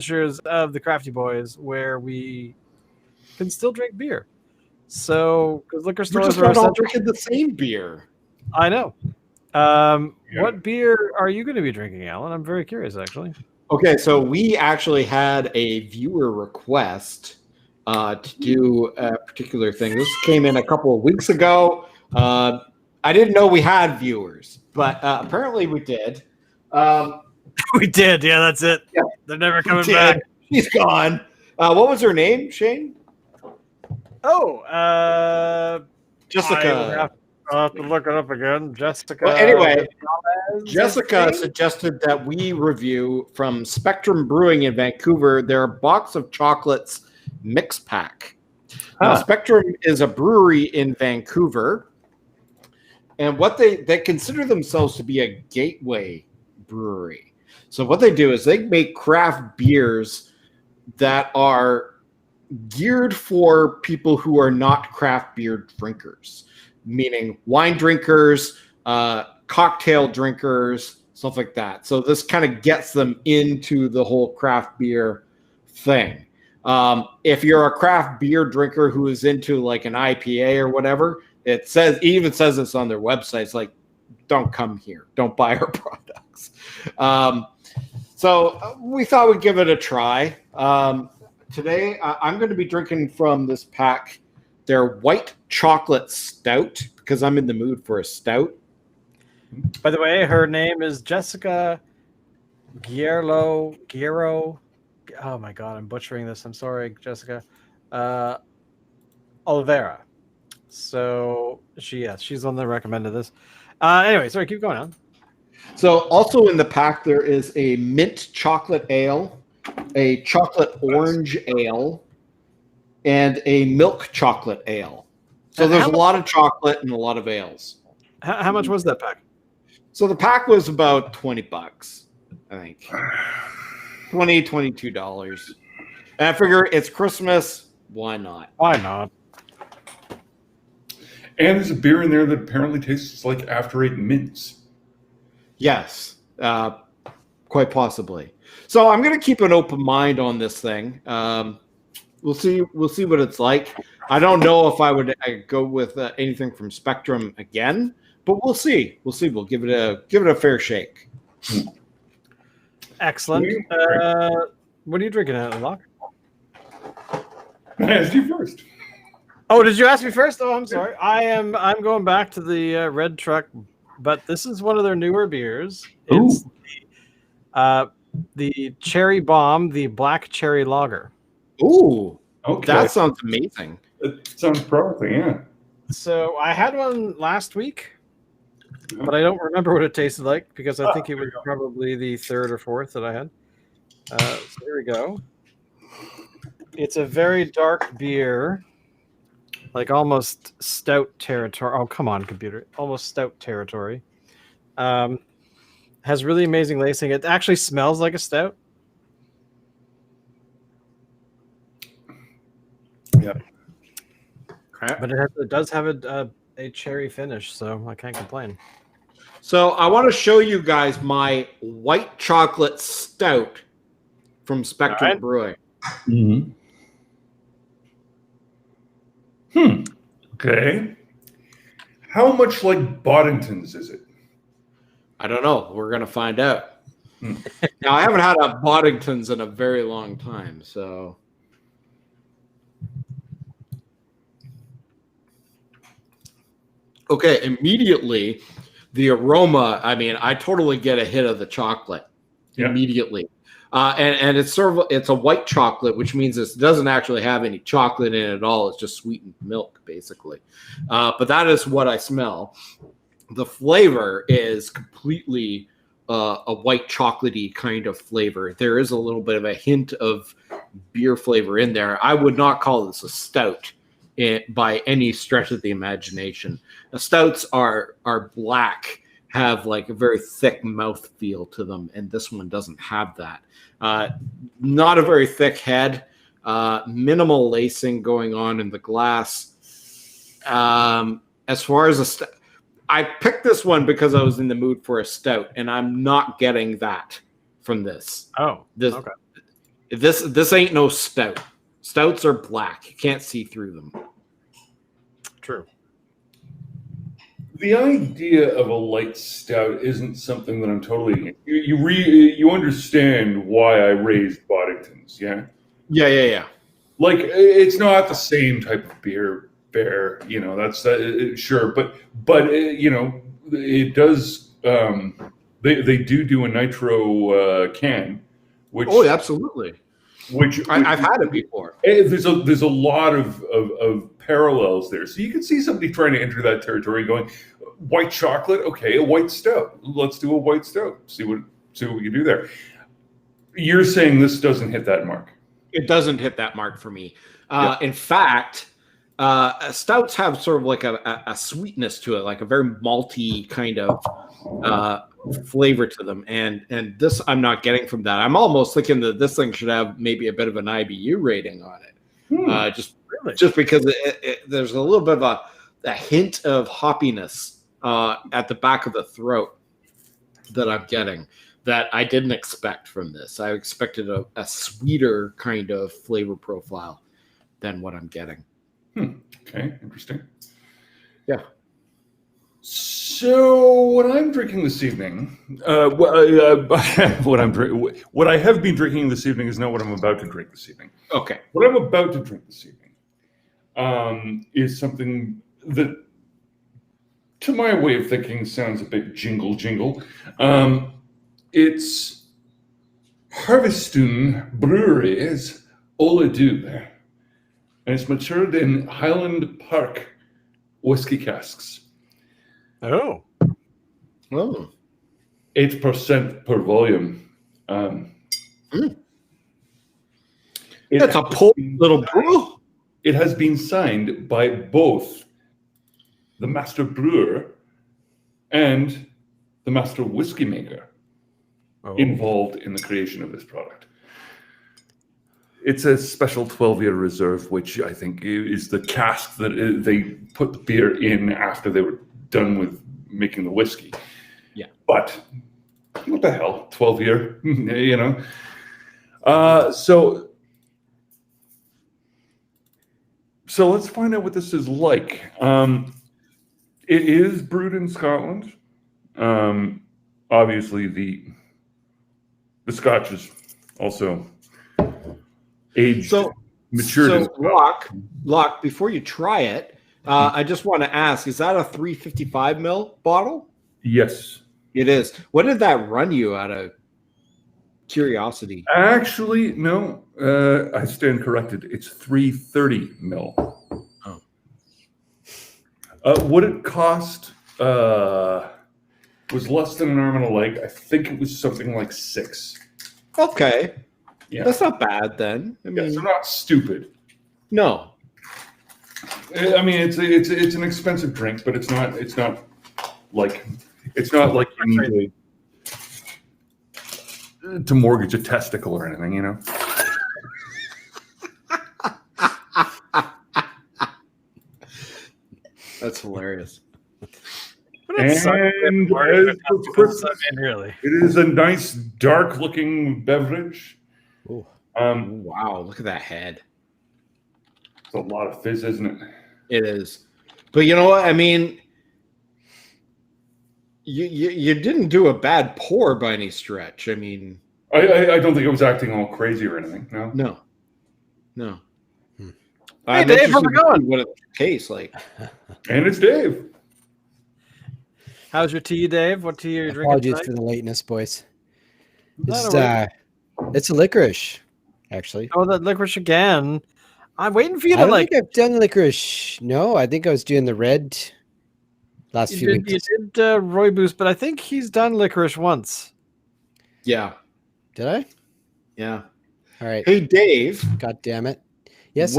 adventures of the Crafty Boys, where we can still drink beer. So, because liquor We're stores just are not all essential. drinking the same beer. I know. Yeah. What beer are you going to be drinking, Alan? I'm very curious, actually. Okay, so we actually had a viewer request to do a particular thing. This came in a couple of weeks ago. I didn't know we had viewers, but apparently we did. We did. Yeah, that's it. Yeah, They're never we coming did. back. She's gone. What was her name, Shane? Oh, Jessica. I'll have to look it up again. Jessica. Well, anyway, Gonzalez, I Jessica think? suggested that we review from Spectrum Brewing in Vancouver their box of chocolates mix pack. Now, Spectrum is a brewery in Vancouver, and what they consider themselves to be a gateway brewery. So what they do is they make craft beers that are geared for people who are not craft beer drinkers, meaning wine drinkers, cocktail drinkers, stuff like that. So this kind of gets them into the whole craft beer thing. If you're a craft beer drinker who is into like an IPA or whatever, it even says this on their website. It's like, don't come here. Don't buy our products. So we thought we'd give it a try. Today, I'm going to be drinking from this pack their white chocolate stout because I'm in the mood for a stout. By the way, her name is Jessica Guerrero. Oh my God, I'm butchering this. I'm sorry, Jessica. Oliveira. So she's the one that recommended this. Anyway, sorry, keep going on. So also in the pack, there is a mint chocolate ale, a chocolate orange ale, and a milk chocolate ale. So there's a lot of chocolate and a lot of ales. How much was that pack? So the pack was about $20, I think. $22. And I figure it's Christmas. Why not? Why not? And there's a beer in there that apparently tastes like After Eight mints. Yes, quite possibly. So I'm going to keep an open mind on this thing. We'll see what it's like. I don't know if I would go with anything from Spectrum again, but we'll see. We'll give it a fair shake. Excellent. What are you drinking out of the lock? I asked you first. Oh, did you ask me first? Oh, I'm sorry. I'm going back to the Red Truck, but this is one of their newer beers. It's the Cherry Bomb, the Black Cherry Lager. Ooh, okay. That sounds amazing. It sounds promising, yeah. So I had one last week, but I don't remember what it tasted like because I think it was probably the third or fourth that I had. So here we go. It's a very dark beer, like almost stout territory. Oh, come on, computer. Almost stout territory. Has really amazing lacing. It actually smells like a stout. Yeah. But it does have a cherry finish, so I can't complain. So I want to show you guys my white chocolate stout from Spectrum Brewing. Mm-hmm. Okay. How much like Boddington's is it? I don't know. We're going to find out. Now, I haven't had a Boddington's in a very long time, so... Okay, immediately, the aroma, I mean, I totally get a hit of the chocolate immediately. And it's a white chocolate, which means it doesn't actually have any chocolate in it at all. It's just sweetened milk, basically. But that is what I smell. The flavor is completely a white chocolatey kind of flavor. There is a little bit of a hint of beer flavor in there. I would not call this a stout by any stretch of the imagination. The stouts are black, have like a very thick mouth feel to them, and this one doesn't have that. Not a very thick head, minimal lacing going on in the glass. As far as I picked this one because I was in the mood for a stout, and I'm not getting that from this. Oh, okay. This ain't no stout. Stouts are black. You can't see through them. True. The idea of a light stout isn't something that I'm totally. You understand why I raised Boddingtons, yeah? Yeah. Like it's not the same type of beer. That's sure, but it does. They do a nitro can, which absolutely. Which I've had it before. There's a lot of parallels there. So you can see somebody trying to enter that territory, going, white chocolate, okay, a white stout. Let's do a white stout. See what we can do there. You're saying this doesn't hit that mark. It doesn't hit that mark for me. In fact, stouts have sort of like a sweetness to it, like a very malty kind of flavor to them. And this I'm not getting from that. I'm almost thinking that this thing should have maybe a bit of an IBU rating on it. Just because there's a little bit of a hint of hoppiness at the back of the throat that I'm getting that I didn't expect from this. I expected a sweeter kind of flavor profile than what I'm getting. Okay, interesting. Yeah. So what I'm drinking this evening, what I have been drinking this evening is not what I'm about to drink this evening. Okay. What I'm about to drink this evening is something that, to my way of thinking, sounds a bit jingle. It's Harvestone Brewery's Ola Dube, and it's matured in Highland Park whiskey casks. Oh. 8% per volume. That's a potent little brew. It has been signed by both the master brewer and the master whiskey maker involved in the creation of this product. It's a special 12-year reserve, which I think is the cask that they put the beer in after they were done with making the whiskey. Yeah. But what the hell, 12-year, you know? So let's find out what this is like. It is brewed in Scotland. Obviously, the Scotch is also aged, matured. So, Locke, before you try it, I just want to ask: is that a 355 ml bottle? Yes, it is. What did that run you out of curiosity? Actually, no. I stand corrected. It's 330 ml. What it cost was less than an arm and a leg. I think it was something like $6. Okay, yeah, that's not bad then. I mean, they're not stupid. No, I mean it's an expensive drink, but it's not like you need to mortgage a testicle or anything, you know. That's hilarious. And really, it is a nice dark-looking beverage. Wow, look at that head. It's a lot of fizz, isn't it? It is. But you know what? I mean, you didn't do a bad pour by any stretch. I mean, I don't think I was acting all crazy or anything. No. Hey, Dave, how's it going? What it tastes like. And it's Dave. How's your tea, Dave? What tea are you drinking Apologies tonight? for the lateness, boys. Not a It's a licorice, actually. Oh, that licorice again. I'm waiting for you I to don't like. think I've done licorice. No, I think I was doing the red last few weeks. You did Rooibos, but I think he's done licorice once. Yeah. Did I? Yeah. All right. Hey, Dave. God damn it. Yes.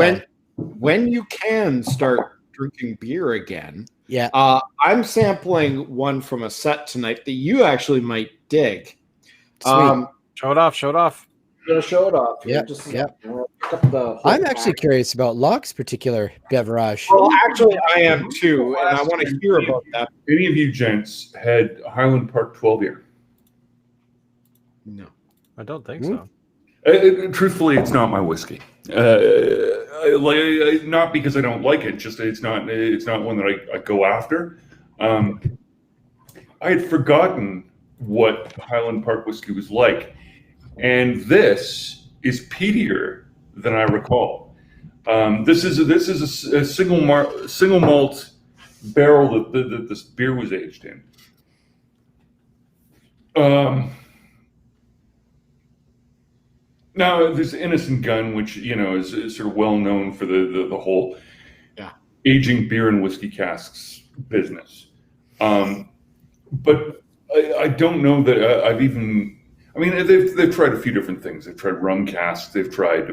When you can start drinking beer again, yeah. I'm sampling one from a set tonight that you actually might dig. Sweet. Show it off. I'm gonna show it off. Yeah. Yeah. I'm actually curious about Locke's particular beverage. Well, actually, I am too, and I want to hear about that. Any of you gents had Highland Park 12-year? No. I don't think so. Truthfully, it's not my whiskey. Not because I don't like it, just it's not one that I go after. I had forgotten what Highland Park whiskey was like, and this is peatier than I recall. This is a single malt barrel that this beer was aged in. Now there's Innocent Gun, which is sort of well known for the whole aging beer and whiskey casks business. But I don't know that I've even. I mean, they've tried a few different things. They've tried rum casks. They've tried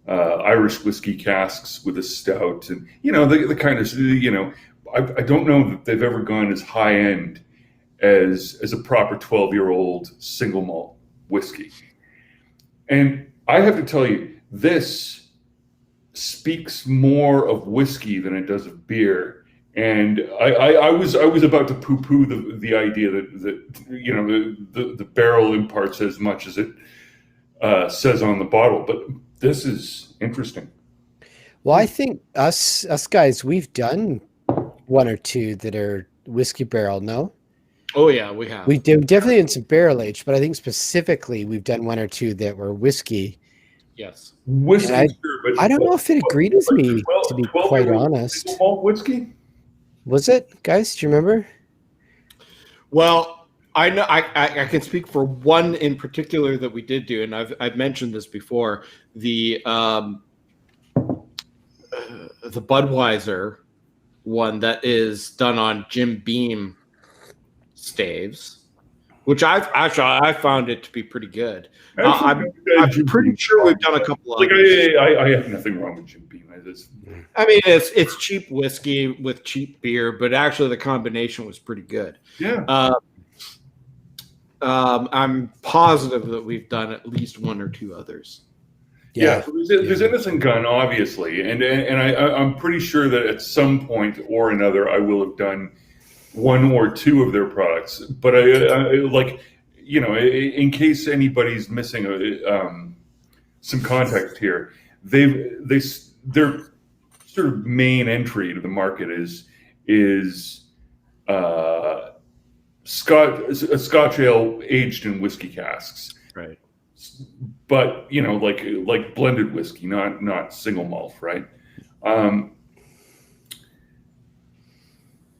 Irish whiskey casks with a stout, and the kind of I don't know that they've ever gone as high end as a proper 12-year-old single malt whiskey. And I have to tell you, this speaks more of whiskey than it does of beer. And I was about to poo-poo the idea that the barrel imparts as much as it says on the bottle, but this is interesting. Well, I think us guys, we've done one or two that are whiskey barrel. No. Oh yeah, we have. We do definitely in some barrel aged, but I think specifically we've done one or two that were whiskey. Yes, whiskey. I don't know if it agreed with me, to be quite honest. Single malt whiskey. Was it, guys? Do you remember? Well, I know I can speak for one in particular that we did do, and I've mentioned this before. The Budweiser one that is done on Jim Beam staves, which I found it to be pretty good. I'm pretty sure we've done a couple of. I have nothing wrong with Jim Beam. I mean, it's cheap whiskey with cheap beer, but actually the combination was pretty good. Yeah. I'm positive that we've done at least one or two others. Yeah. So there's Innocent Gun, obviously, and I'm pretty sure that at some point or another I will have done one or two of their products. But in case anybody's missing some context here, their sort of main entry to the market is a Scotch ale aged in whiskey casks, right? But like blended whiskey, not single malt, right?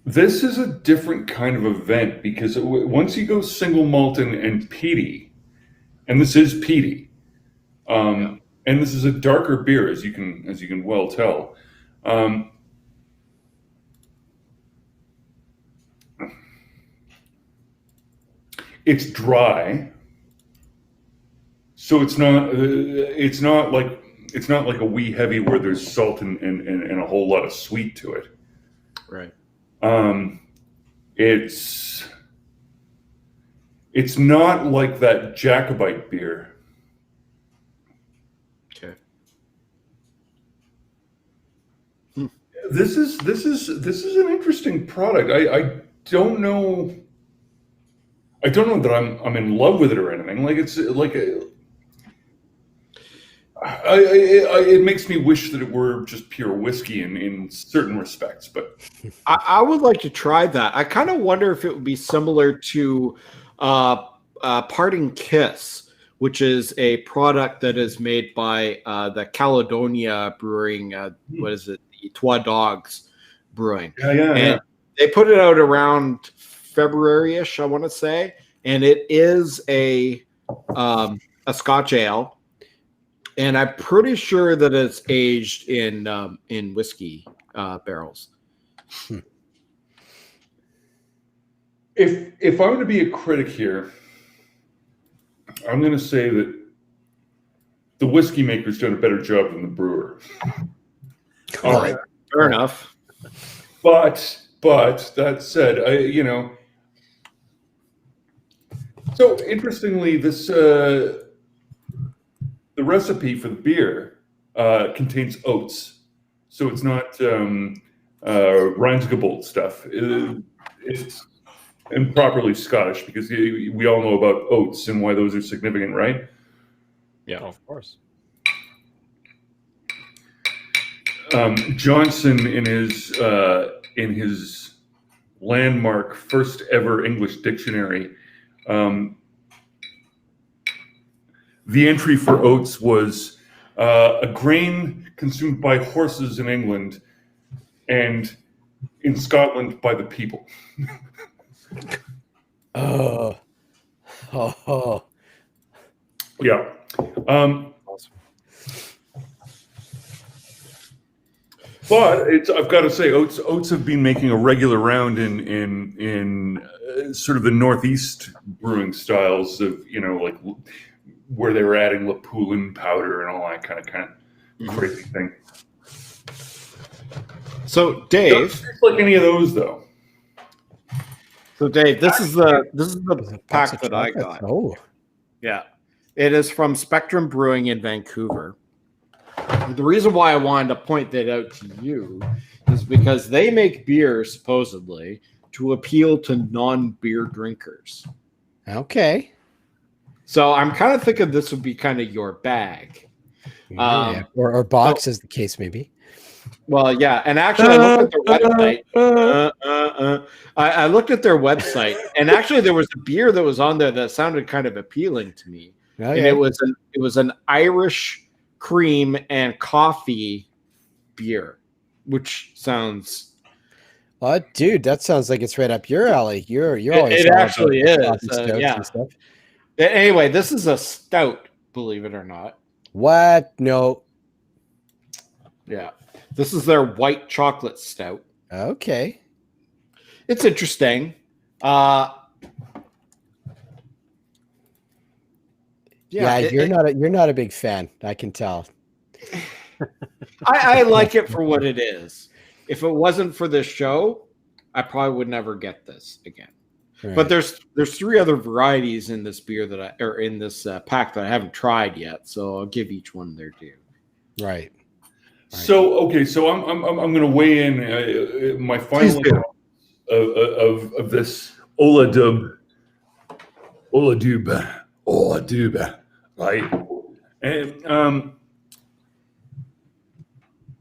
This is a different kind of event because once you go single malt and peaty, and this is peaty, and this is a darker beer, as you can well tell. It's dry, so it's not like a wee heavy where there's salt and a whole lot of sweet to it. Right. It's not like that Jacobite beer. Okay. This is an interesting product. I don't know that I'm in love with it or anything. Like it's like it makes me wish that it were just pure whiskey in certain respects, but I would like to try that. I kind of wonder if it would be similar to Parting Kiss, which is a product that is made by the Caledonia Brewing. What is it? The Trois Dogs Brewing. Yeah. They put it out around February-ish, I want to say, and it is a Scotch ale. And I'm pretty sure that it's aged in whiskey barrels. If I'm going to be a critic here, I'm going to say that the whiskey maker's done a better job than the brewer. All right, fair enough. But that said, so interestingly, this. The recipe for the beer contains oats, so it's not Rijnsgebold stuff. It's improperly Scottish because we all know about oats and why those are significant, right? Yeah. Oh, of course. Johnson in his landmark first ever English dictionary, the entry for oats was a grain consumed by horses in England and in Scotland by the people. Oh. Oh. Yeah. But I've got to say, oats have been making a regular round in sort of the Northeast brewing styles of, like where they were adding Lapulin powder and all that kind of crazy thing. So Dave, doesn't taste like any of those though. So Dave, this is the pack that I got. Oh, yeah, it is from Spectrum Brewing in Vancouver. The reason why I wanted to point that out to you is because they make beer supposedly to appeal to non-beer drinkers. okay. So I'm kind of thinking this would be kind of your bag. Yeah. Or box, as the case may be. Well, yeah, and actually, I looked at their website. I looked at their website, and actually, there was a beer that was on there that sounded kind of appealing to me, Oh, and yeah. it was an Irish cream and coffee beer, which sounds. Oh, dude, that sounds like it's right up your alley. You're always It all actually about is. coffee stouts Yeah. and stuff. Anyway, this is a stout, believe it or not. What? No. Yeah, this is their white chocolate stout. Okay. It's interesting. Yeah, you're not a big fan. I can tell. I like it for what it is. If it wasn't for this show, I probably would never get this again. Right. But there's 3 other varieties in this beer in this pack that I haven't tried yet. So I'll give each one their due. Right. So okay, so I'm going to weigh in my final of this Ola Dub, right? And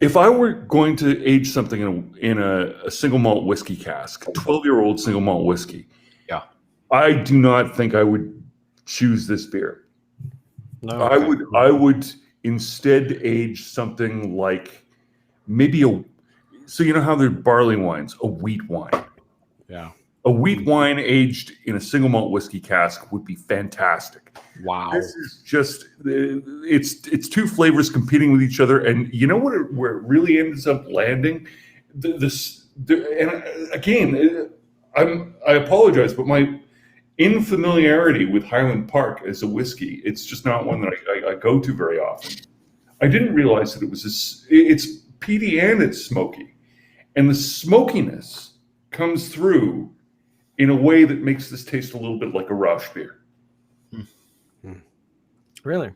if I were going to age something in a single malt whiskey cask, 12-year-old single malt whiskey, yeah, I do not think I would choose this beer. No, I would instead age something like maybe so you know how there's barley wines, a wheat wine. Yeah. A wheat wine aged in a single malt whiskey cask would be fantastic. Wow. This is just it's 2 flavors competing with each other, and you know where it really ends up landing. And again, I apologize, but my infamiliarity with Highland Park as a whiskey, it's just not one that I go to very often. I didn't realize that it's peaty and it's smoky, and the smokiness comes through in a way that makes this taste a little bit like a Rauch beer. Really?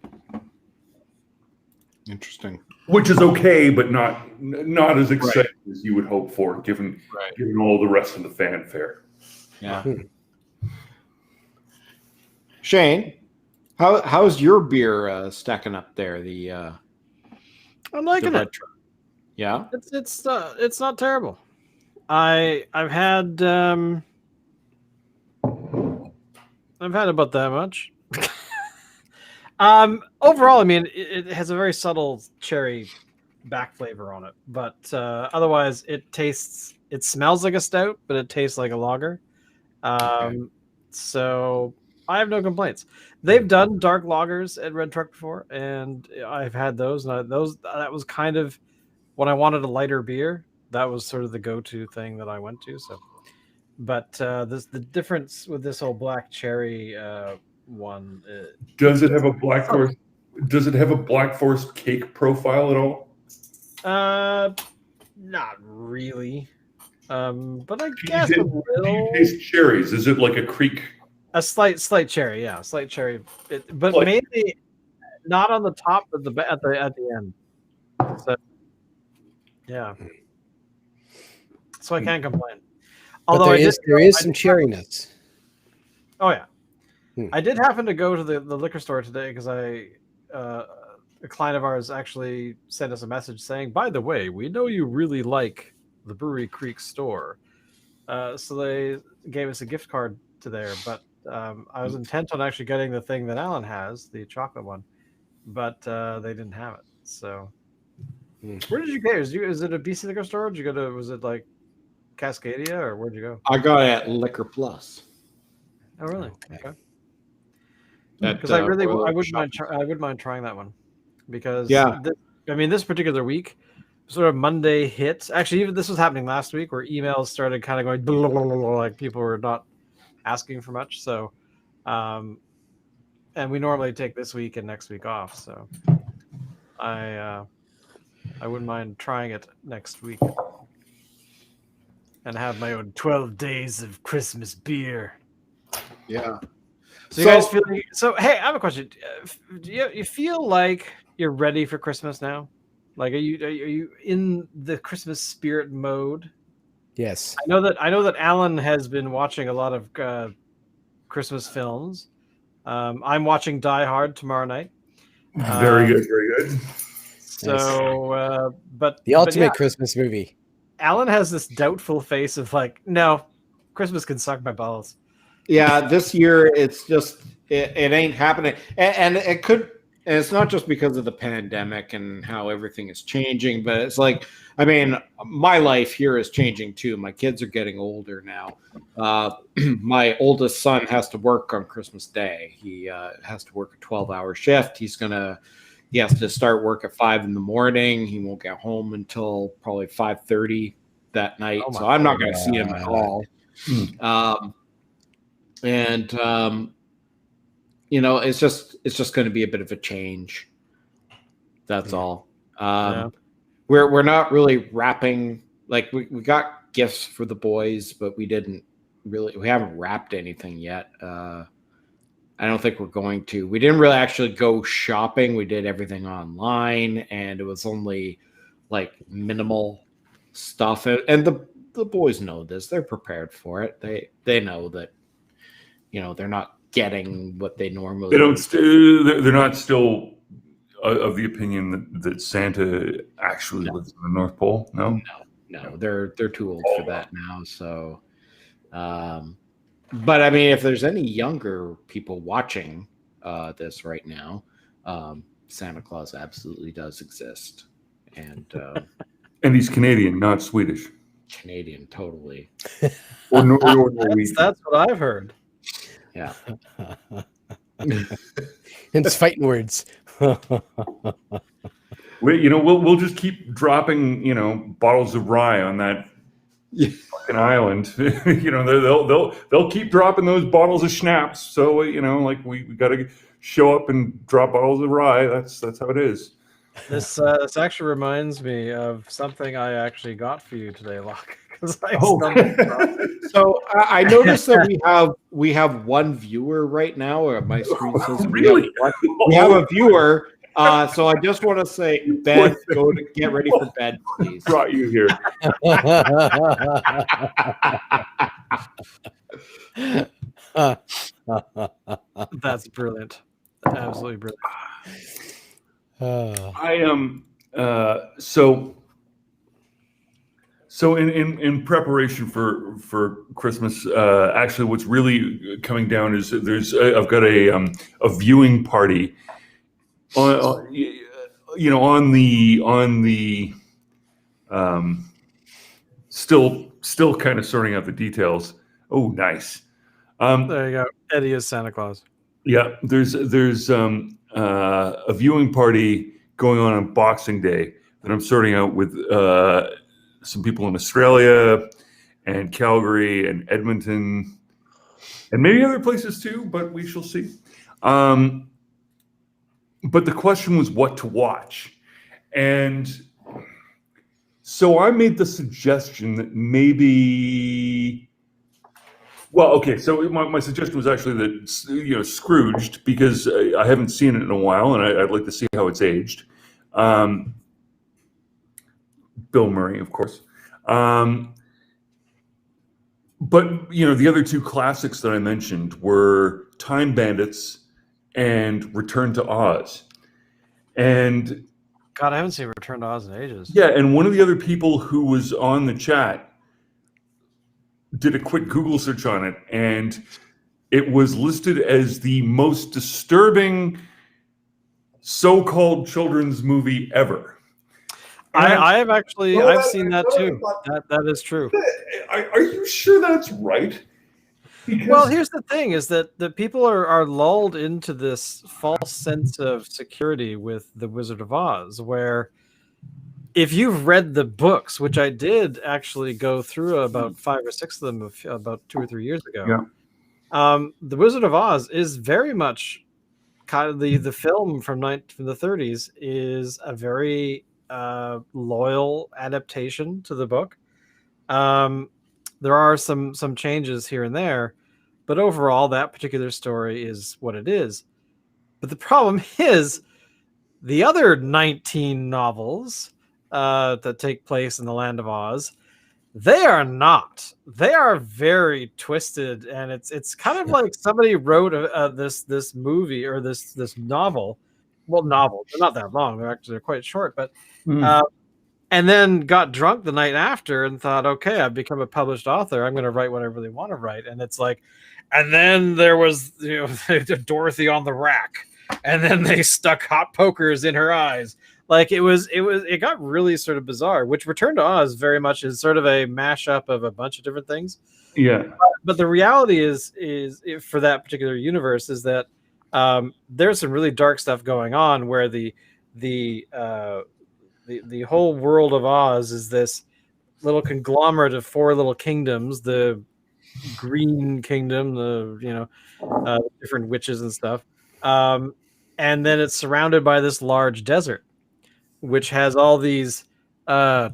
Interesting. Which is okay, but not as exciting as you would hope for, given all the rest of the fanfare. Yeah. Shane, how's your beer stacking up there? I'm liking it. Yeah, It's not terrible. I've had about that much. Overall, I mean, it has a very subtle cherry back flavor on it, but otherwise, it smells like a stout, but it tastes like a lager. So I have no complaints. They've done dark lagers at Red Truck before, and I've had those. And that was kind of when I wanted a lighter beer. That was sort of the go-to thing that I went to. So, but the difference with this whole black cherry one. Does it have a Black Forest? Does it have a Black Forest cake profile at all? Not really. But I Do guess a you little. taste cherries? Is it like a creek? A slight cherry, yeah, slight cherry, but Like- mainly not on the top, but at the end. So, yeah. So I can't complain. But there is some cherryness. Oh yeah, Hmm. I did happen to go to the liquor store today because I a client of ours actually sent us a message saying, "By the way, we know you really like the Brewery Creek store." So they gave us a gift card to there, but I was intent on actually getting the thing that Alan has, the chocolate one, but they didn't have it. So where did you go? Is it a BC liquor store? Did you go to? Was it like Cascadia, or where'd you go? I got it at Liquor Plus. Oh, really? Okay. Okay. At, Because I Royal wouldn't mind. Shopping. I wouldn't mind trying that one because Yeah. this particular week, sort of Monday hits. Actually, even this was happening last week, where emails started kind of going blah, blah, blah, blah, like people were not asking for much. So, and we normally take this week and next week off. So, I wouldn't mind trying it next week and have my own 12 days of Christmas beer. Yeah. So you guys feel so? Hey, I have a question. Do you feel like you're ready for Christmas now? Like, are you in the Christmas spirit mode? Yes. I know that Alan has been watching a lot of Christmas films. I'm watching Die Hard tomorrow night. Very good, very good. So, but The ultimate yeah, Christmas movie. Alan has this doubtful face of like, no, Christmas can suck my balls. Yeah, this year it's just it ain't happening, and it could. And it's not just because of the pandemic and how everything is changing, but it's like, I mean, my life here is changing too. My kids are getting older now. My oldest son has to work on Christmas Day. He has to work a 12-hour shift. He has to start work at 5 a.m. He won't get home until probably 5:30 that night. Oh my so I'm not going to see him at all. You know, it's just going to be a bit of a change. That's all. We're not really wrapping, like we got gifts for the boys, but we haven't wrapped anything yet. I don't think we're going to. We didn't really actually go shopping. We did everything online, and it was only like minimal stuff. And the boys know this. They're prepared for it. They know that, you know, they're not getting what they normally. They don't. They're not still of the opinion that Santa actually lives in the North Pole. No. They're too old for that now. So, but I mean, if there's any younger people watching this right now, Santa Claus absolutely does exist, and and he's Canadian, not Swedish. Canadian, totally. Or Norwegian. That's what I've heard. Yeah. It's fighting words. We'll just keep dropping, bottles of rye on that fucking island. They'll keep dropping those bottles of schnapps. So we got to show up and drop bottles of rye. That's how it is. This actually reminds me of something I actually got for you today, Locke. So I noticed that we have one viewer right now, or my screen says really? We have a viewer. So I just want to say, Ben, go to get ready for bed, please. Brought you here. That's brilliant. Absolutely brilliant. I am so in preparation for Christmas, actually, what's really coming down is I've got a viewing party on the still kind of sorting out the details. Oh, nice. There you go. Eddie is Santa Claus. Yeah, there's a viewing party going on Boxing Day that I'm sorting out with some people in Australia and Calgary and Edmonton and maybe other places too, but we shall see. But the question was what to watch. And so I made the suggestion that maybe... Well, okay, so my suggestion was actually that, Scrooged, because I haven't seen it in a while, and I'd like to see how it's aged. Bill Murray, of course. But, the other two classics that I mentioned were Time Bandits and Return to Oz. And God, I haven't seen Return to Oz in ages. yeah, and one of the other people who was on the chat did a quick Google search on it, and it was listed as the most disturbing so-called children's movie ever. I have actually, Well, I've seen that too. That is true. Are you sure that's right? Because, Well, here's the thing: is that the people are lulled into this false sense of security with the Wizard of Oz, where if you've read the books, which I did actually go through about 5 or 6 of them about 2 or 3 years ago, the Wizard of Oz is very much kind of the film from the 30s is a very loyal adaptation to the book. There are some changes here and there, but overall, that particular story is what it is. But the problem is the other 19 novels that take place in the Land of Oz, they are not. They are very twisted, and it's kind of like somebody wrote this movie or this novel. Well, novels, they're not that long. They're quite short, but and then got drunk the night after and thought, okay, I've become a published author. I'm going to write what I really want to write. And it's like, and then there was Dorothy on the rack, and then they stuck hot pokers in her eyes. Like it got really sort of bizarre, which Return to Oz very much is sort of a mashup of a bunch of different things. Yeah. But the reality is for that particular universe is that there's some really dark stuff going on where the whole world of Oz is this little conglomerate of 4 little kingdoms: the Green Kingdom, the different witches and stuff, and then it's surrounded by this large desert, which has all these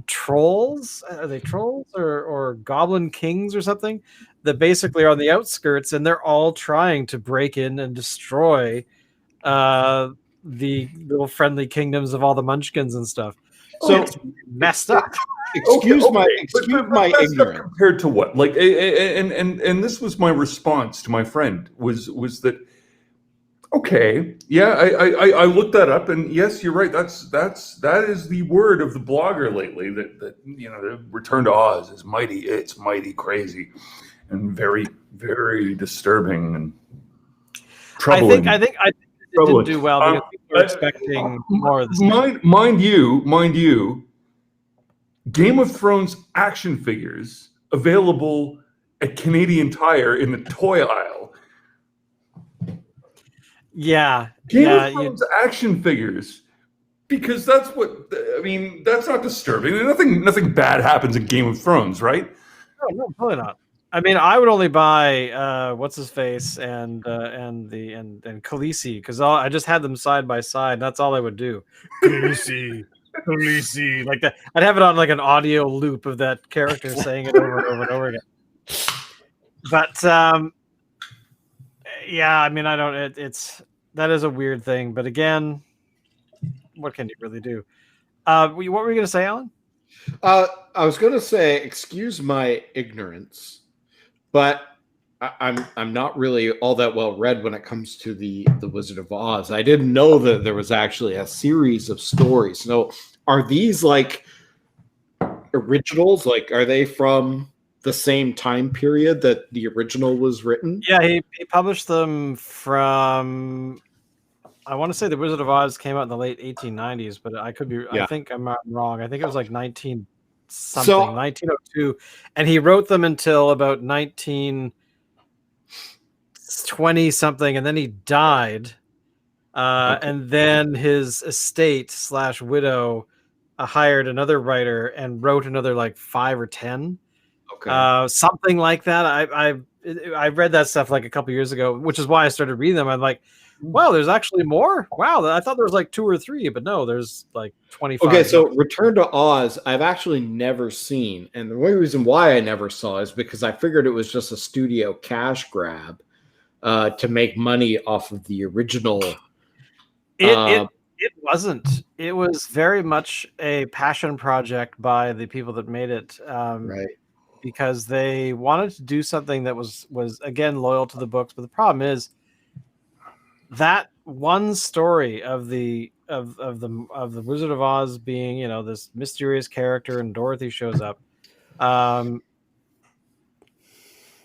trolls. Are they trolls or goblin kings or something that basically are on the outskirts, and they're all trying to break in and destroy the little friendly kingdoms of all the munchkins and stuff. So it's messed up. Excuse my messed up ignorance. compared to what? Like, and this was my response to my friend was that okay? Yeah, I looked that up, and yes, you're right. That is the word of the blogger lately. That the Return to Oz is mighty. It's mighty crazy, and very very disturbing and troubling. I think it didn't do well because people were expecting more of the same. Mind you, Game of Thrones action figures available at Canadian Tire in the toy aisle. Yeah, Game of Thrones action figures, because that's what I mean. That's not disturbing. Nothing bad happens in Game of Thrones, right? No, probably not. I mean, I would only buy what's his face and Khaleesi because I just had them side by side. That's all I would do. Khaleesi, like that. I'd have it on like an audio loop of that character saying it over and over and over again. But yeah, I mean, I don't. That is a weird thing. But again, what can you really do? What were you going to say, Alan? I was going to say, excuse my ignorance, but I'm not really all that well read when it comes to the Wizard of Oz. I didn't know that there was actually a series of stories. So, are these like originals? Like, are they from the same time period that the original was written? Yeah, he published them from. I want to say the Wizard of Oz came out in the late 1890s, but I could be. Yeah. I think I'm wrong. I think it was like 1902, and he wrote them until about 1920 something, and then he died. And then his estate / widow hired another writer and wrote another like 5 or 10. Okay. Something like that. I read that stuff like a couple years ago, which is why I started reading them. I'm like, wow, there's actually more. Wow, I thought there was like 2 or 3, but no, there's like 25. Okay, so Return to Oz, I've actually never seen, and the only reason why I never saw is because I figured it was just a studio cash grab to make money off of the original. It wasn't. It was very much a passion project by the people that made it. Right. Because they wanted to do something that was again loyal to the books, but the problem is that one story of the the Wizard of Oz being, you know, this mysterious character, and Dorothy shows up,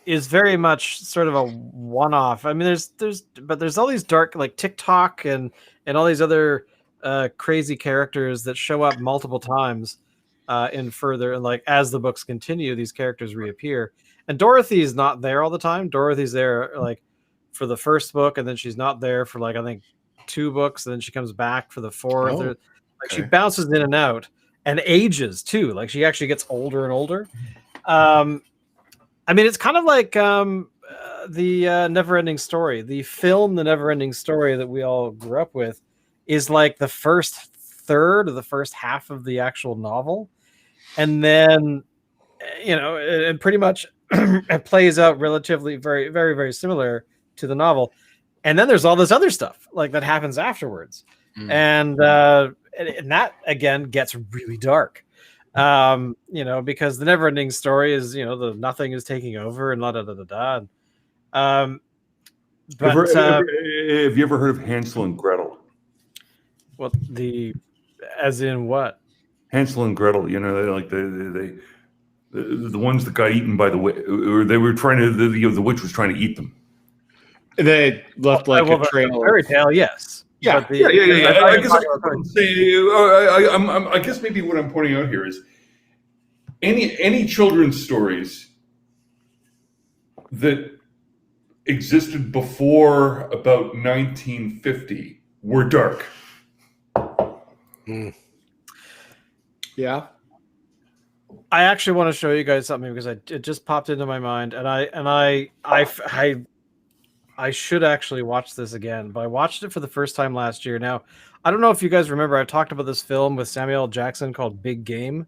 is very much sort of a one-off. I mean, there's all these dark, like TikTok and all these other crazy characters that show up multiple times in further, and like as the books continue, these characters reappear. And Dorothy's not there all the time. Dorothy's there like for the first book, and then she's not there for like I think 2 books, and then she comes back for the 4th. Oh, like she okay. bounces in and out, and ages too. Like she actually gets older and older. I mean, it's kind of like the Neverending Story. The film, The Neverending Story, that we all grew up with, is like the first third or the first half of the actual novel, and then you know, it pretty much it plays out relatively very, very, very similar to the novel. And then there's all this other stuff like that happens afterwards, and that again gets really dark. You know, because the Neverending Story is, you know, the nothing is taking over and la da da da da. But have you ever heard of Hansel and Gretel? well, as in what? Hansel and Gretel, you know, like the ones that got eaten by the witch, or they were trying to, the witch was trying to eat them. They left like a trail. Fairy tale, yes. Yeah, But I guess maybe what I'm pointing out here is any children's stories that existed before about 1950 were dark. Yeah. I actually want to show you guys something because it just popped into my mind, and I should actually watch this again, but I watched it for the first time last year. Now, I don't know if you guys remember, I talked about this film with Samuel L. Jackson called Big Game,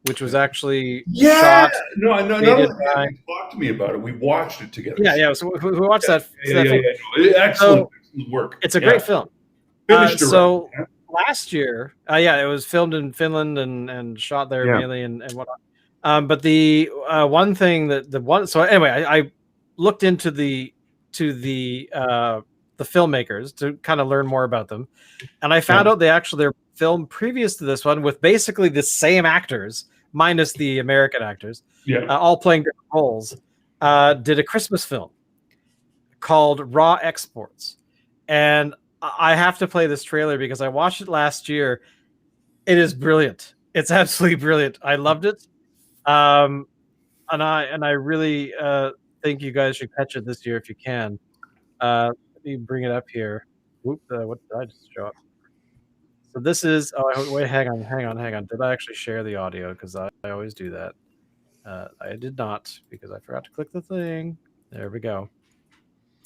which was actually shot. No, talk to me about it. We watched it together. Yeah. So we watched that. Excellent work. It's a great film. So last year, it was filmed in Finland and shot there mainly and whatnot. But the one thing so anyway, I looked into the filmmakers to kind of learn more about them, and I found out they're filmed previous to this one with basically the same actors minus the American actors, all playing different roles. Did a Christmas film called Raw Exports, and I have to play this trailer because I watched it last year. It is brilliant. It's absolutely brilliant. I loved it, and I really think you guys should catch it this year if you can. Let me bring it up here. Whoop! What did I just show up? So this is. Oh, wait! Hang on. Did I actually share the audio? Because I always do that. I did not because I forgot to click the thing. There we go.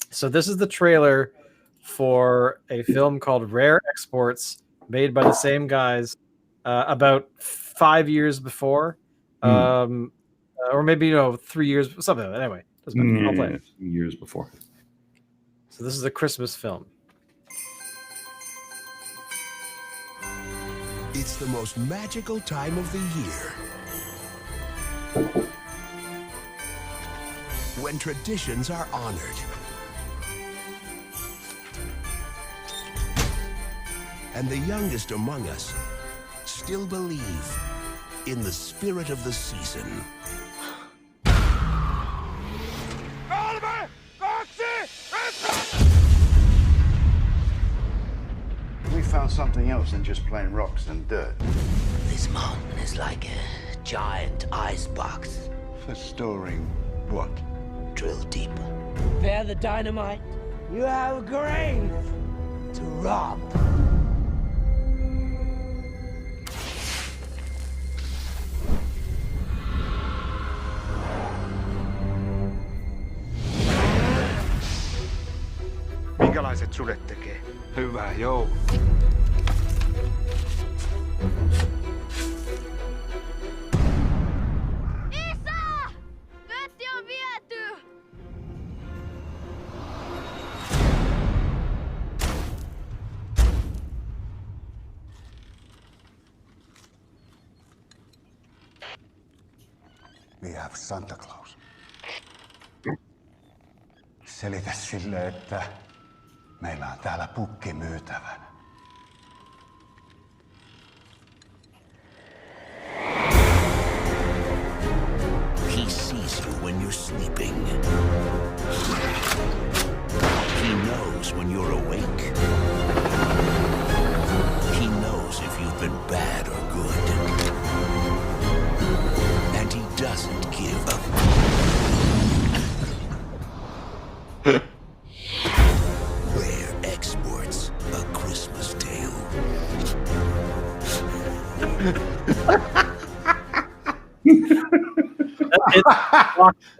So this is the trailer for a film called Rare Exports, made by the same guys about 5 years before, or maybe 3 years, something. Anyway, doesn't matter. I'll play it. Years before. So this is a Christmas film. It's the most magical time of the year, when traditions are honored and the youngest among us still believe in the spirit of the season. We found something else than just plain rocks and dirt. This mountain is like a giant icebox. For storing what? Drill deeper. Prepare the dynamite. You have a grave to rob. Minkälaiset sudet tekee? Hyvää joulua. Isä! Kötti on viety! We have Santa Claus. Selitä sille, että meillä on täällä pukki myytävänä.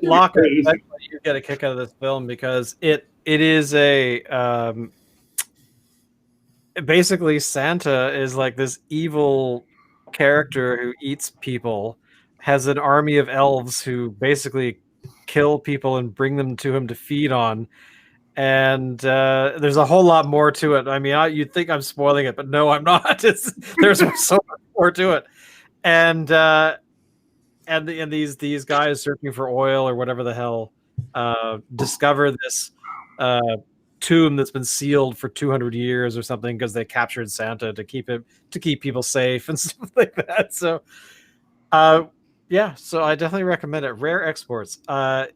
Locker, you get a kick out of this film because it is a basically Santa is like this evil character who eats people, has an army of elves who basically kill people and bring them to him to feed on. And there's a whole lot more to it. I mean, you'd think I'm spoiling it, but no, I'm not. There's so much more to it. And these guys searching for oil or whatever the hell discover this tomb that's been sealed for 200 years or something because they captured Santa to keep people safe and stuff like that. So yeah, so I definitely recommend it. Rare Exports.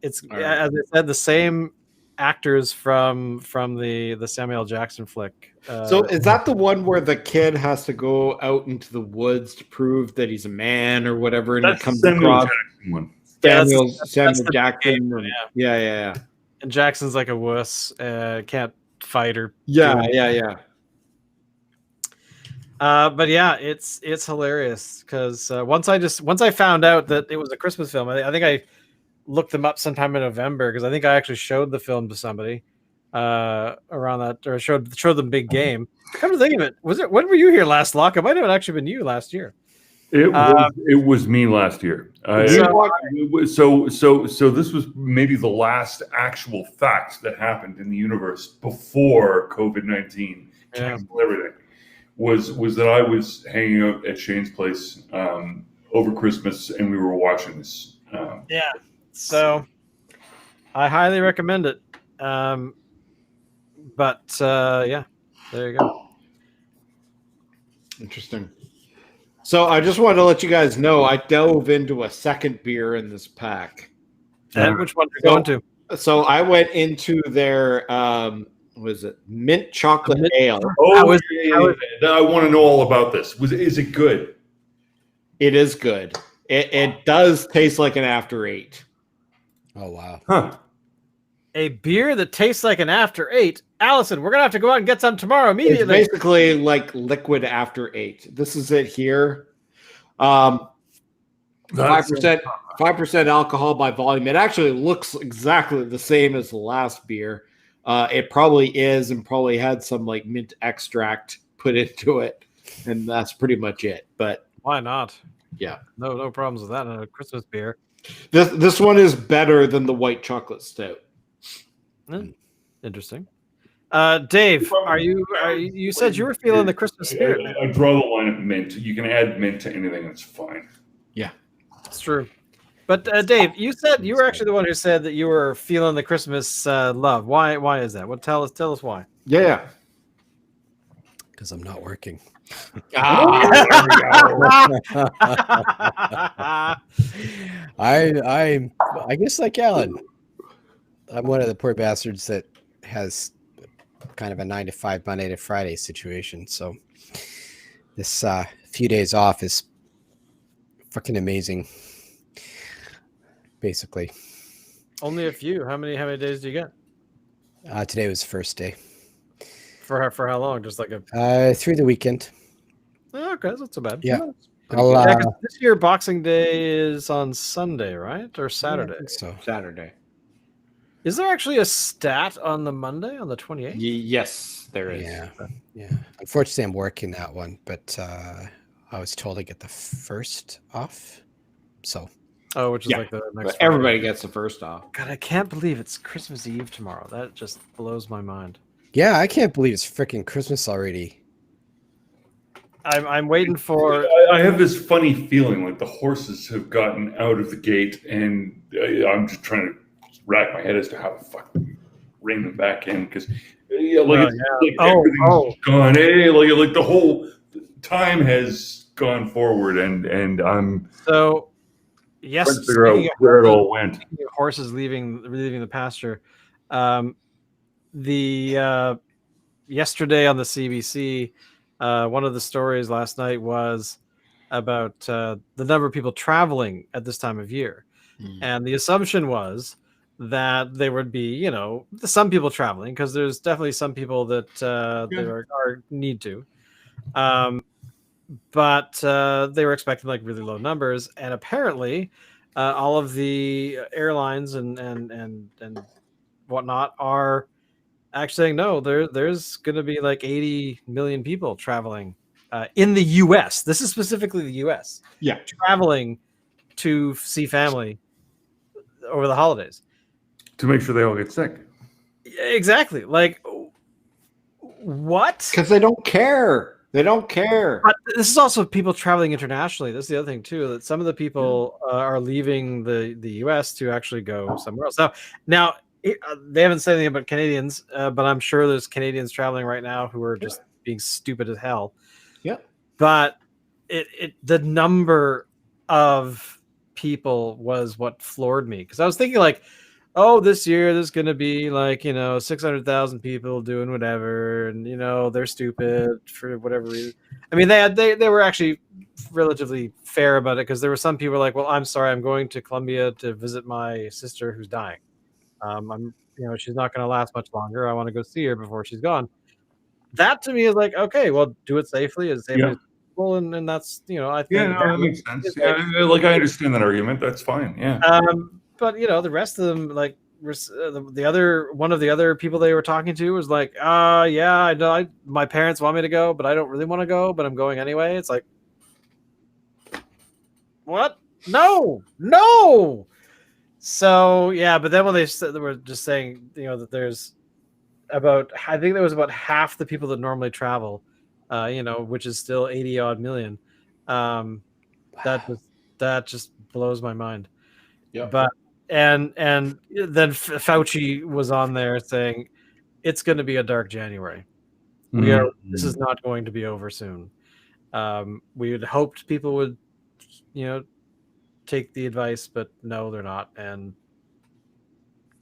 It's as I said, the same actors from the Samuel Jackson flick. So is that the one where the kid has to go out into the woods to prove that he's a man or whatever, and That's it comes Samuel across Jackson one. Samuel that's the Jackson? game, Yeah. And Jackson's like a wuss, can't fight or Yeah. But yeah, it's hilarious because once I found out that it was a Christmas film, I think I looked them up sometime in November because I think I actually showed the film to somebody around that, or showed them Big Game. Come to think of it, when were you here last, Lock? It might have actually been you last year. It was me last year. So this was maybe the last actual fact that happened in the universe before COVID-19 canceled everything. Was that I was hanging out at Shane's place over Christmas and we were watching this. So I highly recommend it. But yeah, there you go. Interesting. So I just wanted to let you guys know I dove into a second beer in this pack. And which one are you going to? So I went into their was it mint chocolate ale? Oh, I want to know all about this. Is it good? It is good. It does taste like an after 8. Oh wow. Huh. A beer that tastes like an after 8. Allison, we're gonna have to go out and get some tomorrow immediately. It's basically like liquid after 8. This is it here. 5% alcohol by volume. It actually looks exactly the same as the last beer. It probably is, and probably had some like mint extract put into it, and that's pretty much it. But why not? Yeah, no problems with that in a Christmas beer. This one is better than the white chocolate stout. Interesting. Dave, you said you were feeling the Christmas spirit? I draw the line at mint. You can add mint to anything, it's fine. Yeah, it's true. But Dave, you said you were actually the one who said that you were feeling the Christmas love. Why is that? Well, tell us why. Yeah. Because I'm not working. I guess like Alan, I'm one of the poor bastards that has kind of a 9 to 5 Monday to Friday situation. So this few days off is fucking amazing. Basically, only a few. How many days do you get? Today was the first day. For how long? Just like through the weekend. Oh, okay, that's not so bad. Yeah. This year Boxing Day is on Sunday, right? Or Saturday? I think so. Saturday. Is there actually a stat on the Monday, on the 28th? Yes, there is. Yeah. Unfortunately, I'm working that one, but I was told to get the first off. So. Oh, which is like the next. But everybody gets the first off. God, I can't believe it's Christmas Eve tomorrow. That just blows my mind. Yeah, I can't believe it's freaking Christmas already. I'm waiting for. I have this funny feeling like the horses have gotten out of the gate, and I'm just trying to rack my head as to how to fucking rein them back in because everything's gone. Like the whole time has gone forward, and I'm so. Yes, trying to figure out where it all went. Horses leaving the pasture. Yesterday on the CBC, one of the stories last night was about the number of people traveling at this time of year, and the assumption was that there would be, some people traveling because there's definitely some people that they are need to. but they were expecting like really low numbers, and apparently all of the airlines and whatnot are actually saying no. There's going to be like 80 million people traveling in the U.S. This is specifically the U.S. Yeah. traveling to see family over the holidays. To make sure they all get sick. Exactly. Like, what? Because they don't care. They don't care. But this is also people traveling internationally. That's the other thing too. That some of the people are leaving the U.S. to actually go somewhere else. Now they haven't said anything about Canadians, but I'm sure there's Canadians traveling right now who are just being stupid as hell. Yeah. But the number of people was what floored me, because I was thinking like, oh, this year there's going to be like, 600,000 people doing whatever, and they're stupid for whatever reason. I mean, they were actually relatively fair about it, because there were some people like, well, I'm sorry, I'm going to Colombia to visit my sister who's dying. She's not going to last much longer. I want to go see her before she's gone. That to me is like, okay, well, do it safely as possible, and that's I think that makes sense. Like I understand that argument. That's fine. Yeah. But the rest of them, like one of the other people they were talking to was like, yeah, I know my parents want me to go, but I don't really want to go, but I'm going anyway. It's like, what? No. So yeah, but then when they were just saying, that there's I think there was about half the people that normally travel, which is still 80 odd million. That just blows my mind. Yeah. But and then Fauci was on there saying it's going to be a dark January. This is not going to be over soon. We had hoped people would, take the advice, but no, they're not. And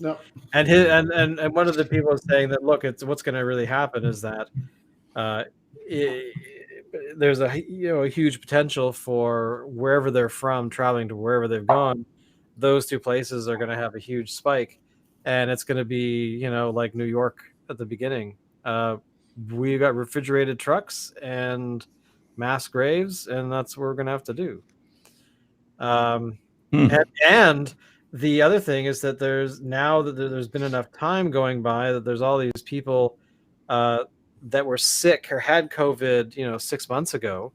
no. And one of the people is saying that, look, it's what's going to really happen is that there's a huge potential for wherever they're from traveling to wherever they've gone. Those two places are going to have a huge spike, and it's going to be, like New York at the beginning. We got refrigerated trucks and mass graves, and that's what we're going to have to do. And the other thing is that there's been enough time going by that there's all these people that were sick or had COVID, 6 months ago,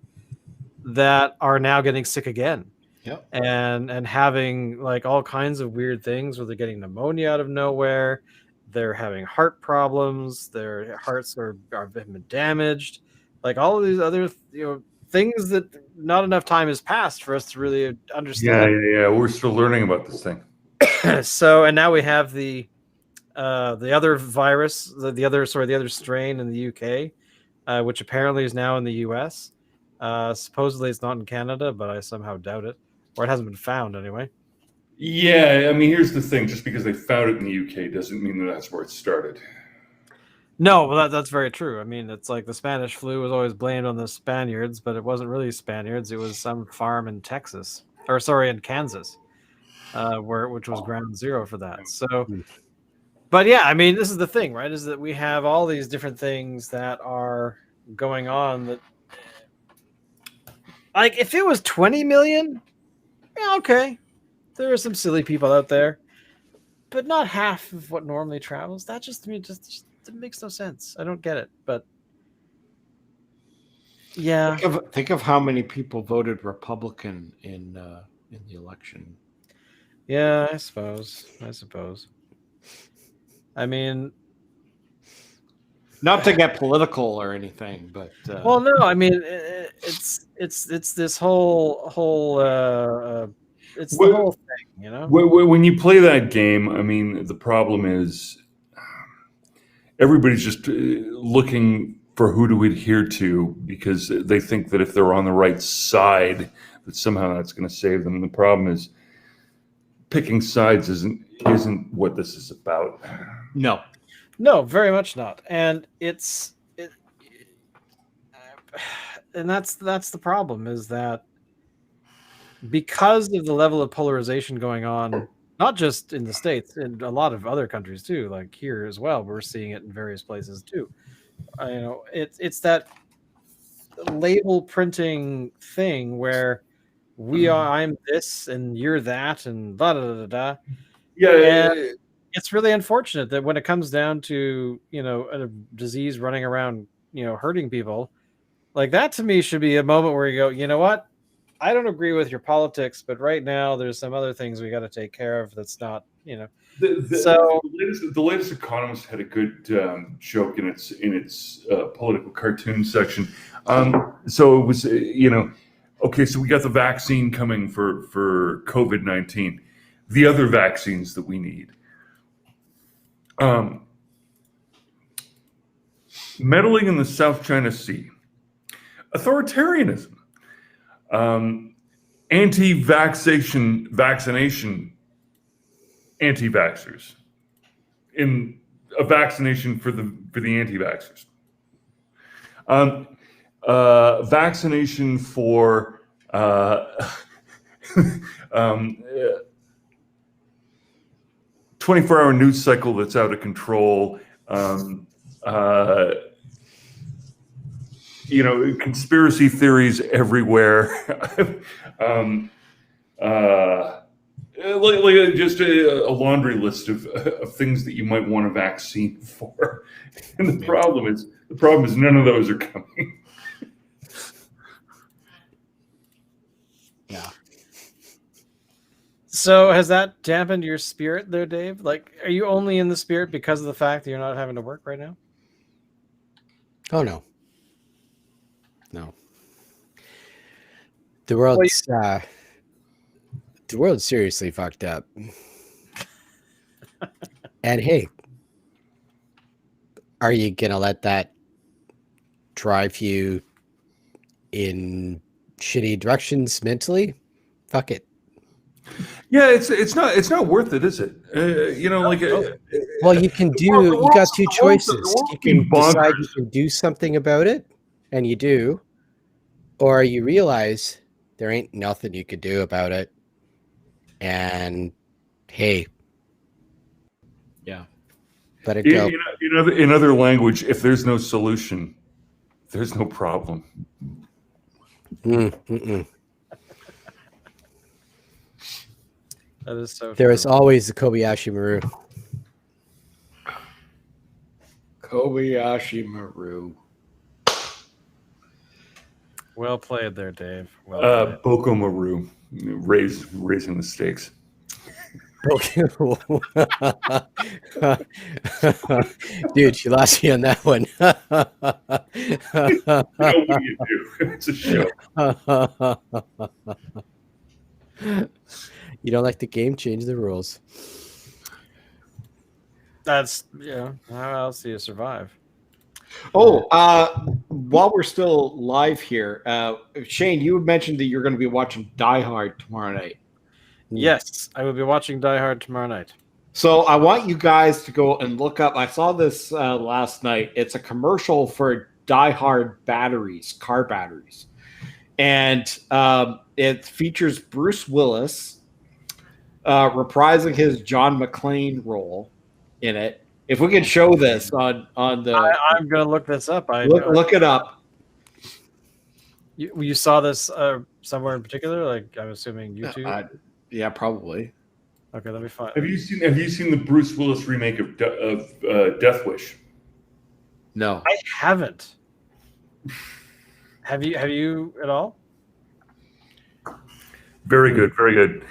that are now getting sick again. Yep. And having like all kinds of weird things where they're getting pneumonia out of nowhere. They're having heart problems. Their hearts are been damaged. Like all of these other things that not enough time has passed for us to really understand. Yeah. We're still learning about this thing. So, and now we have the other virus, the other strain in the UK, which apparently is now in the US. Supposedly it's not in Canada, but I somehow doubt it. Or it hasn't been found anyway. Yeah, I mean, here's the thing. Just because they found it in the UK doesn't mean that that's where it started. No, well, that's very true. I mean, it's like the Spanish flu was always blamed on the Spaniards, but it wasn't really Spaniards. It was some farm in Kansas, which was ground zero for that. So, but yeah, I mean, this is the thing, right? Is that we have all these different things that are going on that, like, if it was 20 million, yeah, okay. There are some silly people out there, but not half of what normally travels. That just it makes no sense. I don't get it, but yeah. Think of how many people voted Republican in the election. Yeah, I suppose. I mean, not to get political or anything, but well, no. I mean, it's this whole it's the whole thing, When you play that game, I mean, the problem is everybody's just looking for who to adhere to because they think that if they're on the right side, that somehow that's going to save them. And the problem is picking sides isn't what this is about. No, very much not. And and that's the problem, is that because of the level of polarization going on, not just in the States, in a lot of other countries too, like here as well, we're seeing it in various places too. It's that label printing thing where I'm this and you're that and da da da da. Yeah, And it's really unfortunate that when it comes down to a disease running around hurting people, like that to me should be a moment where you go, you know what, I don't agree with your politics, but right now there's some other things we got to take care of. That's not the latest Economist had a good joke in its political cartoon section. So it was okay, so we got the vaccine coming for COVID-19. The other vaccines that we need. Meddling in the South China Sea, authoritarianism, vaccination, anti-vaxxers, in a vaccination for the anti-vaxxers, vaccination for 24-hour news cycle that's out of control. Conspiracy theories everywhere. Like just a laundry list of things that you might want a vaccine for. And the problem is none of those are coming. Yeah. So has that dampened your spirit there, Dave? Like, are you only in the spirit because of the fact that you're not having to work right now? Oh no. No. The world's seriously fucked up. And hey, are you gonna let that drive you in shitty directions mentally? Fuck it. Yeah, it's not worth it, is it? Well, you can you got two choices. You can decide you bonkers. can do something about it, and you do, or you realize there ain't nothing you could do about it. And hey, Yeah. let it go. In other language, if there's no solution, there's no problem. Mm-mm. That is so There true. is always the Kobayashi Maru. Kobayashi Maru. Well played there, Dave. Well played. Boko Maru, raising the stakes. Dude, she lost me on that one. What do you do? It's a show. You don't like the game? Change the rules. That's how else do you survive? Oh, while we're still live here, Shane, you had mentioned that you're going to be watching Die Hard tomorrow night. Yes, I will be watching Die Hard tomorrow night. So I want you guys to go and look up. I saw this last night. It's a commercial for Die Hard batteries, car batteries. And it features Bruce Willis reprising his John McClane role in it. If we could show this on the... I'm going to look this up. Look it up. You saw this somewhere in particular? Like, I'm assuming YouTube? Yeah, probably. Okay, let me find. Have you seen the Bruce Willis remake of Death Wish? No, I haven't. Have you at all? Very good, very good.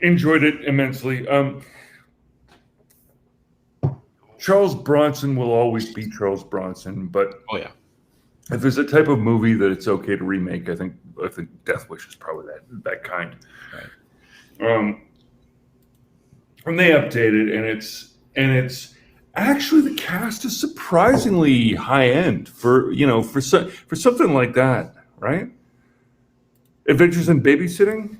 Enjoyed it immensely. Charles Bronson will always be Charles Bronson, but oh yeah, if there's a type of movie that it's okay to remake, I think Death Wish is probably that kind. Right. And they updated, and it's actually, the cast is surprisingly high end for something like that, right? Adventures in Babysitting.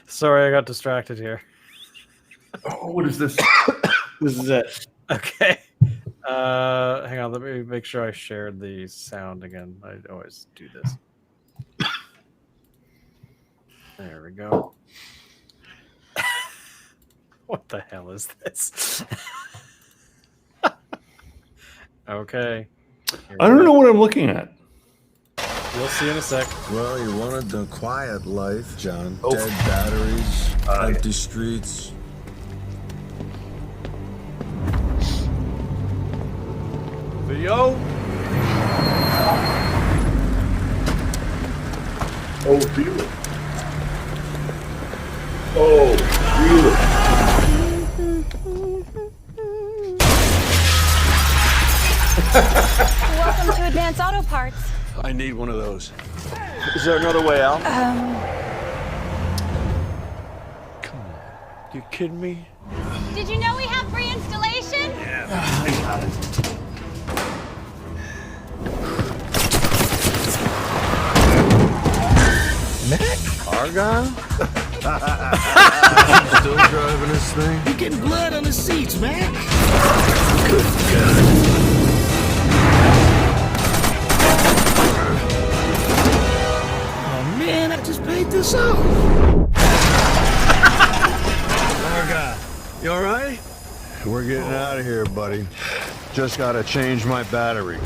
Sorry, I got distracted here. Oh, what is this? This is it. Okay. Hang on, let me make sure I shared the sound again. I always do this. There we go. What the hell is this? Okay. I don't know what I'm looking at. You'll see in a sec. Well, you wanted the quiet life, John. Oh. Dead batteries, empty streets. Video. Oh, really? Oh, really? Welcome to Advanced Auto Parts. I need one of those. Is there another way out? Come on. You kidding me? Did you know we have free installation? I got it. Mac? Argyle? Still driving this thing? You're getting blood on the seats, Mac. Good God. Oh man, I just paid this off. Argyle, you all right? We're getting out of here, buddy. Just gotta change my battery.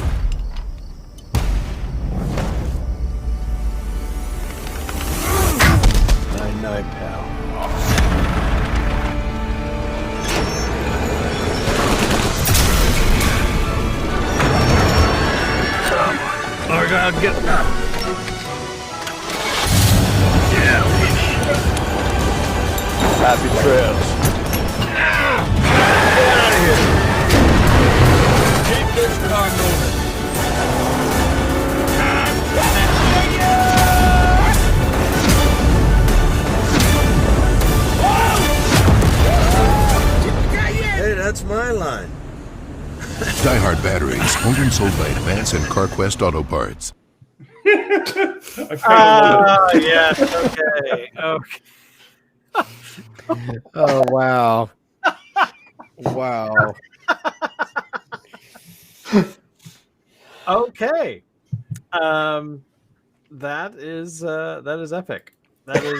Night, pal. Argyle, get up. Yeah, happy trails. Get out of here. Keep this car moving. Hey, that's my line. Die Hard batteries, owned and sold by Advance and CarQuest Auto Parts. Yes. Okay. Okay. Oh wow. Wow. Okay. That is epic. That is.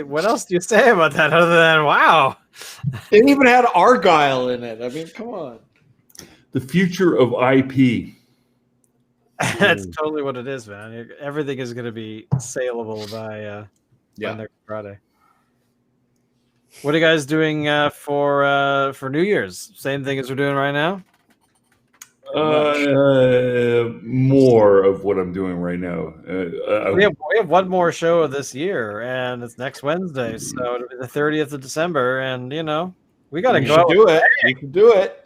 What else do you say about that other than wow? It even had Argyle in it. I mean, come on. The future of IP. That's totally what it is, man. Everything is going to be saleable by next Friday. What are you guys doing for New Year's? Same thing as we're doing right now? More of what I'm doing right now. We have one more show of this year, and it's next Wednesday, so it'll be the 30th of December, and we got to go out. Do it. You can do it.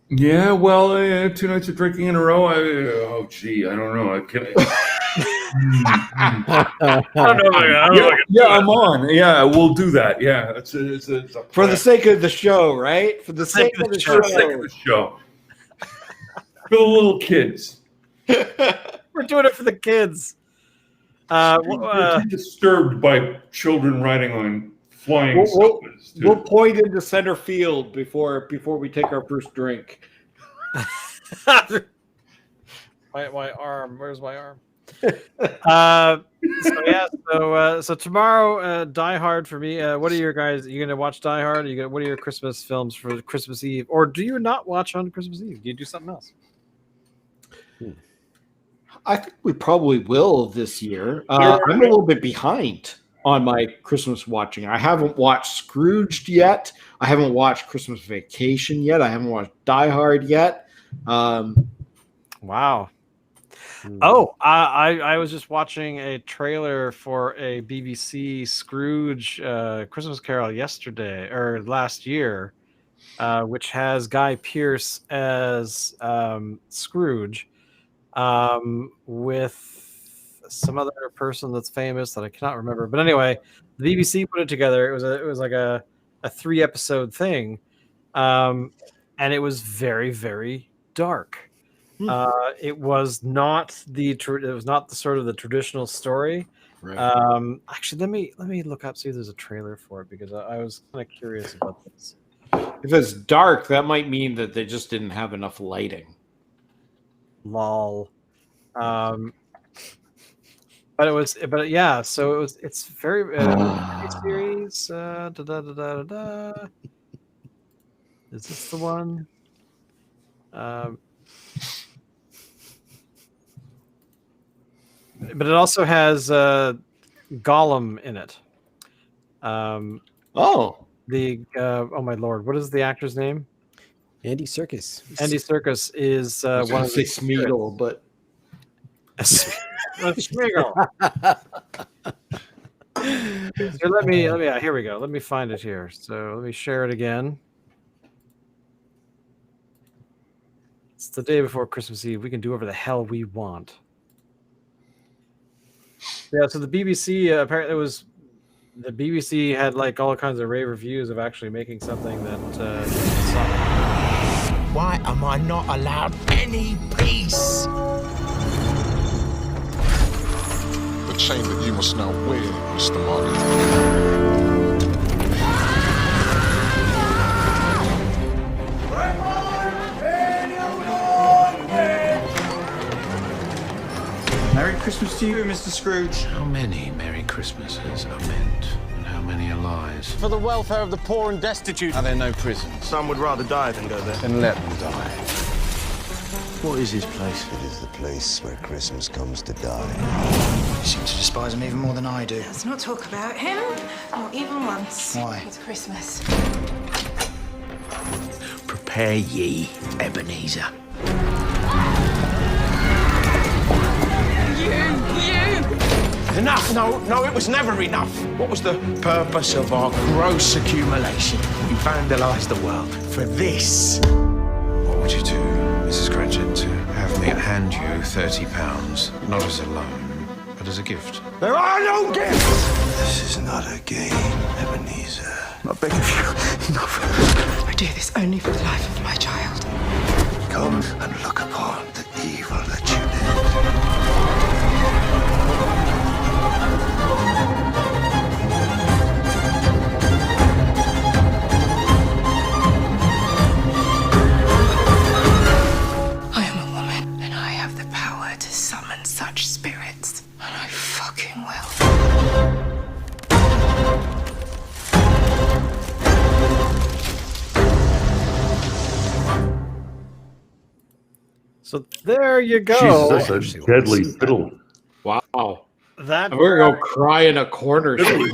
Yeah, well, 2 nights of drinking in a row. I don't know. I can't. I don't know. Yeah, I'm on. Yeah, we'll do that. Yeah, it's a For the sake of the show, right? For the sake of the show. For the sake of the show. For the little kids. We're doing it for the kids. We're too disturbed by children riding on flying sofas. We'll point into center field before we take our first drink. my arm. Where's my arm? So tomorrow, Die Hard for me. What are your guys? Are you gonna watch Die Hard? What are your Christmas films for Christmas Eve? Or do you not watch on Christmas Eve? Do you do something else? I think we probably will this year. I'm a little bit behind on my Christmas watching. I haven't watched Scrooged yet. I haven't watched Christmas Vacation yet. I haven't watched Die Hard yet. Wow. Oh, I was just watching a trailer for a BBC Scrooge Christmas Carol last year, which has Guy Pearce as Scrooge, with some other person that's famous that I cannot remember. But anyway, the BBC put it together. It was like a 3-episode thing, and it was very, very dark. It was not the sort of the traditional story. Right. Actually, let me look up, see if there's a trailer for it, because I was kind of curious about this. If it's dark, that might mean that they just didn't have enough lighting. Lol. But it's very series. Is this the one? but it also has Gollum in it. Oh, oh my lord, what is the actor's name? Andy Serkis. Andy Serkis is I was one gonna of say the Smeagol, but Smeagol. So let me here we go. Let me find it here. So let me share it again. It's the day before Christmas Eve. We can do whatever the hell we want. Yeah, so the BBC apparently it was the BBC had like all kinds of rave reviews of actually making something that Why am I not allowed any peace? The chain that you must now wear, Mr. Morgan. Merry Christmas to you, Mr. Scrooge. How many Merry Christmases are meant, and how many are lies? For the welfare of the poor and destitute. Are there no prisons? Some would rather die than go there. Then let them die. What is this place? It is the place where Christmas comes to die. You seem to despise him even more than I do. Let's not talk about him, not even once. Why? It's Christmas. Prepare ye, Ebenezer. Enough! No, it was never enough. What was the purpose of our gross accumulation? We vandalized the world for this. What would you do, Mrs. Cratchit, to have me hand you £30, not as a loan, but as a gift? There are no gifts! This is not a game, Ebenezer. I beg of you, enough. I do this only for the life of my child. Come and look upon the evil that you did. I am a woman, and I have the power to summon such spirits. And I fucking will. So there you go. Jesus, that's a deadly fiddle. wow. That We're gonna go cry in a corner somewhere.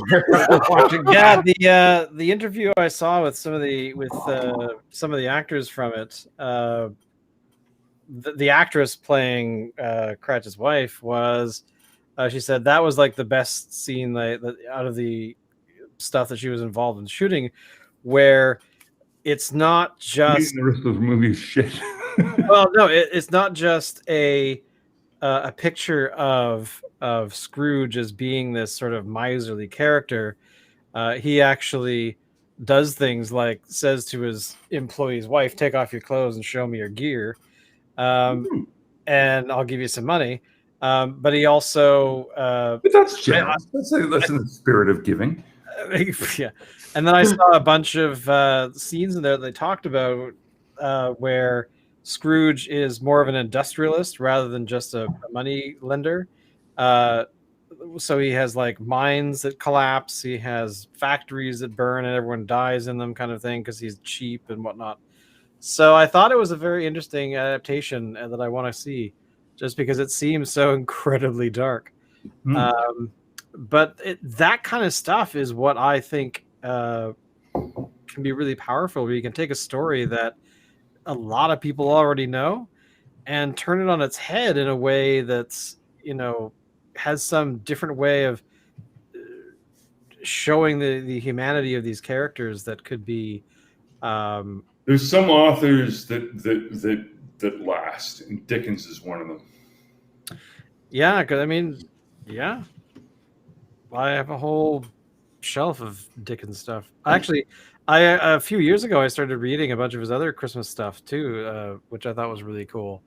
Yeah, the interview I saw with some of the actors from it, the actress playing Cratchit's wife was, she said that was like the best scene that out of the stuff that she was involved in shooting, where it's not just the rest of those movies shit. well, no, it's not just a picture of Scrooge as being this sort of miserly character. He actually does things like says to his employee's wife, "Take off your clothes and show me your gear, and I'll give you some money." But he also, but that's generous. That's in the spirit of giving. Yeah. And then I saw a bunch of scenes in there that they talked about where Scrooge is more of an industrialist rather than just a money lender. So he has like mines that collapse. He has factories that burn and everyone dies in them, kind of thing, because he's cheap and whatnot. So I thought it was a very interesting adaptation that I want to see, just because it seems so incredibly dark. But that kind of stuff is what I think can be really powerful, where you can take a story that a lot of people already know and turn it on its head in a way that's, has some different way of showing the humanity of these characters that could be. There's some authors that last, and Dickens is one of them. Yeah, because yeah, I have a whole shelf of Dickens stuff. Actually, a few years ago I started reading a bunch of his other Christmas stuff too, which I thought was really cool.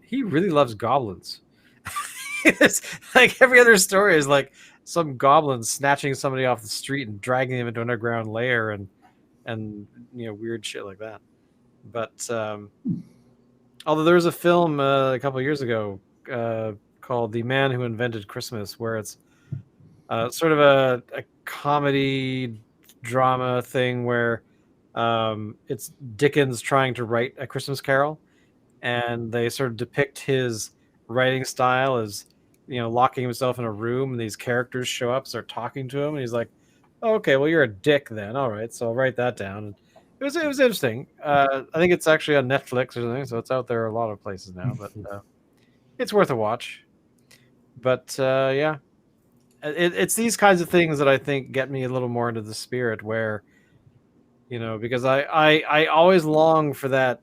He really loves goblins. It's like every other story is like some goblin snatching somebody off the street and dragging them into an underground lair and weird shit like that. But although there was a film a couple of years ago called "The Man Who Invented Christmas," where it's sort of a comedy drama thing where it's Dickens trying to write A Christmas Carol, and they sort of depict his writing style as locking himself in a room, and these characters show up, start talking to him, and he's like, oh, "Okay, well, you're a dick then. All right, so I'll write that down." And it was interesting. I think it's actually on Netflix or something, so it's out there a lot of places now. But it's worth a watch. But yeah, it's these kinds of things that I think get me a little more into the spirit, where because I always long for that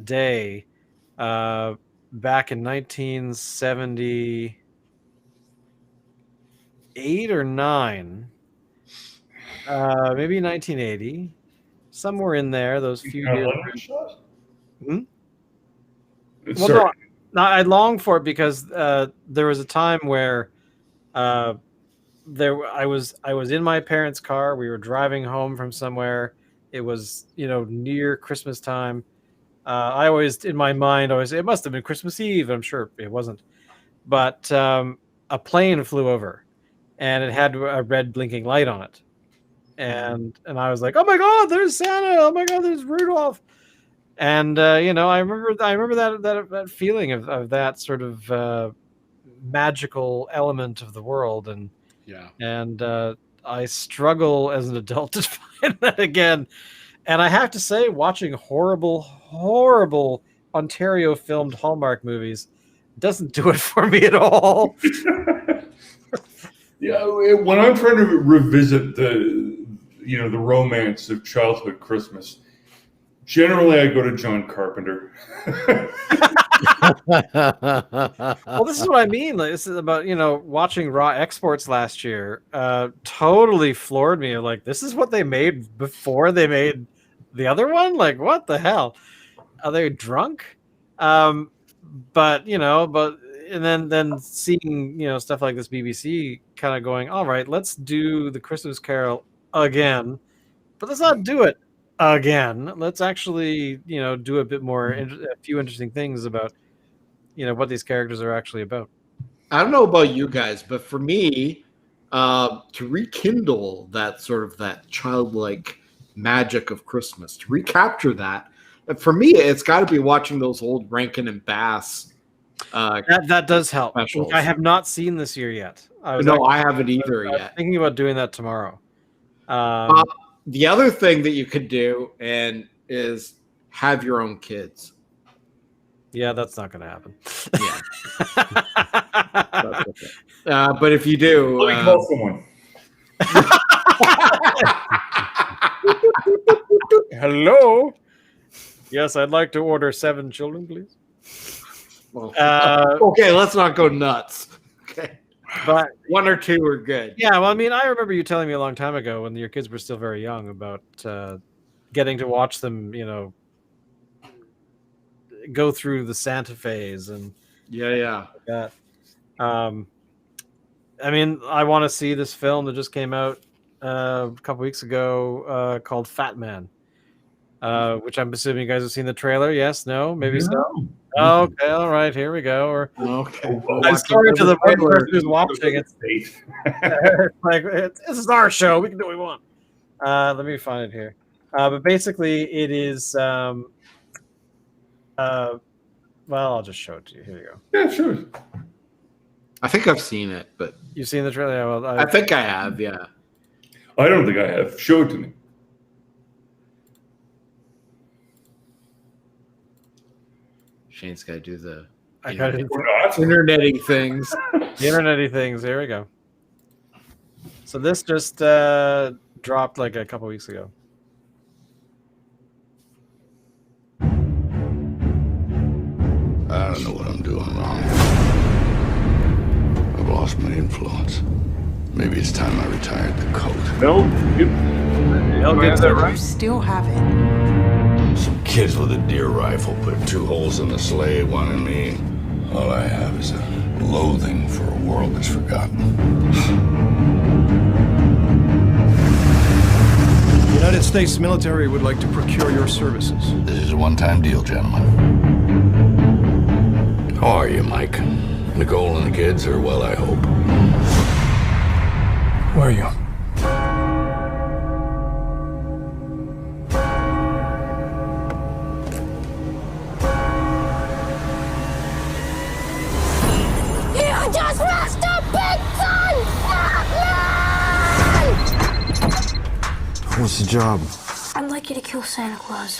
day back in 1978 or 9, maybe 1980, somewhere in there, those few years. Well, no, I long for it because there was a time where I was in my parents' car. We were driving home from somewhere. It was near Christmas time. I always, in my mind, it must have been Christmas Eve. I'm sure it wasn't, but a plane flew over, and it had a red blinking light on it, and I was like, "Oh my God, there's Santa! Oh my God, there's Rudolph!" And I remember that feeling of that sort of magical element of the world, and I struggle as an adult to find that again. And I have to say, watching horrible Ontario filmed Hallmark movies doesn't do it for me at all. Yeah, when I'm trying to revisit the romance of childhood Christmas, generally I go to John Carpenter. Well, this is what I mean. Like, this is about watching Raw Exports last year. Totally floored me. Like, this is what they made before they made the other one. Like, what the hell? Are they drunk? But and then seeing stuff like this BBC kind of going, all right, let's do the Christmas Carol again, but let's not do it again. Let's actually do a bit more, a few interesting things about what these characters are actually about. I don't know about you guys, but for me, to rekindle that sort of that childlike magic of Christmas, to recapture that, for me, it's got to be watching those old Rankin and Bass. That does help. Specials. I have not seen this year yet. I haven't either yet. Thinking about doing that tomorrow. The other thing that you could do is have your own kids. Yeah, that's not going to happen. Yeah. Okay. But if you do, let me call someone. Hello. Yes, I'd like to order 7 children, please. Well, okay, let's not go nuts. Okay, but 1 or 2 are good. Yeah, well, I mean, I remember you telling me a long time ago when your kids were still very young about getting to watch them, go through the Santa phase and like that. I mean, I want to see this film that just came out a couple weeks ago called Fat Man, which I'm assuming you guys have seen the trailer. Yes, no, maybe so. Okay, all right, here we go. Or I'm sorry to the person who's watching. It's like this is our show. We can do what we want. Let me find it here. But basically, it is. Well, I'll just show it to you. Here you go. Yeah, sure. I think I've seen it, but you've seen the trailer. Yeah, well, I think I have. Yeah. I don't think I have. Show it to me. Shane's got to do the interneting things. The interneting things. Here we go. So this just dropped like a couple weeks ago. I don't know what I'm doing wrong. I've lost my influence. Maybe it's time I retired the coat. No, You still have it. Some kids with a deer rifle put 2 holes in the sleigh, one in me. All I have is a loathing for a world that's forgotten. The United States military would like to procure your services. This is a one-time deal, gentlemen. How are you, Mike? Nicole and the kids are well, I hope. Where are you? You just What's the job? I'd like you to kill Santa Claus.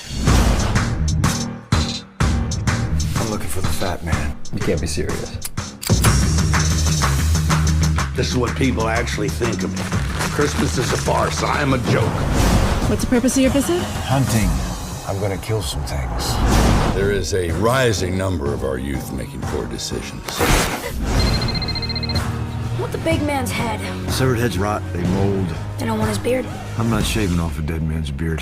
I'm looking for the fat man. You can't be serious. This is what people actually think of me. Christmas is a farce. I am a joke. What's the purpose of your visit? Hunting. I'm gonna kill some things. There is a rising number of our youth making poor decisions. Want the big man's head. Severed heads rot, they mold. They don't want his beard. I'm not shaving off a dead man's beard.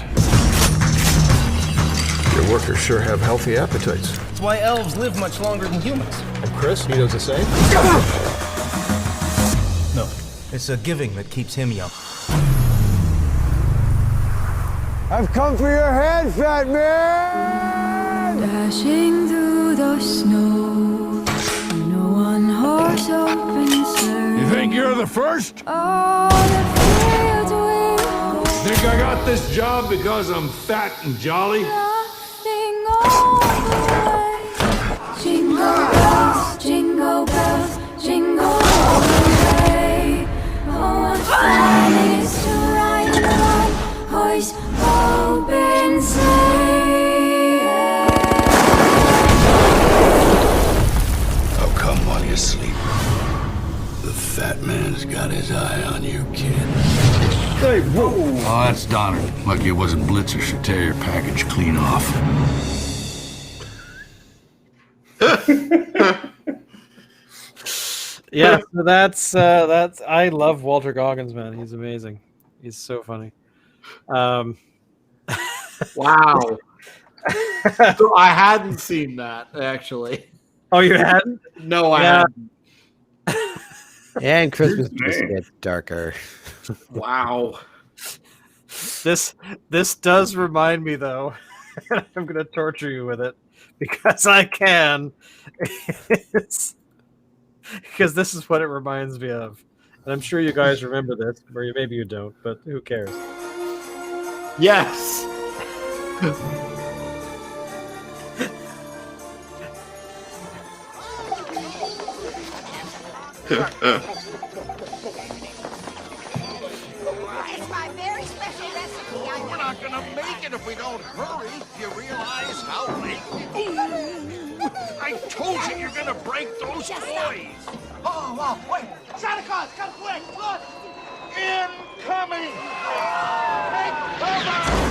Your workers sure have healthy appetites. That's why elves live much longer than humans. And Chris, he does the same? No, it's a giving that keeps him young. I've come for your head, fat man! Dashing through the snow in a one-horse open sleigh. You think you're the first? All the fields will go. Think I got this job because I'm fat and jolly? Nothing all the way. Jingle bells, jingle all the way. Oh, what fun it is to ride in a one-horse open sleigh. How come while you sleep? The fat man's got his eye on you, kid. Hey, whoa! Oh, that's Donner. Lucky it wasn't Blitzer. Should tear your package clean off. Yeah, so that's I love Walter Goggins, man. He's amazing. He's so funny. Wow. So I hadn't seen that actually. Oh, you hadn't? No, I hadn't. And Christmas just gets darker. Wow. This does remind me though. I'm gonna torture you with it because I can. Because this is what it reminds me of. And I'm sure you guys remember this, or maybe you don't, but who cares? Yes. It's my very special recipe. We're not gonna make it if we don't hurry. You realize how late we I told you you're gonna break those toys. Oh, wait. Santa Claus, come quick. Look. Incoming. Take cover.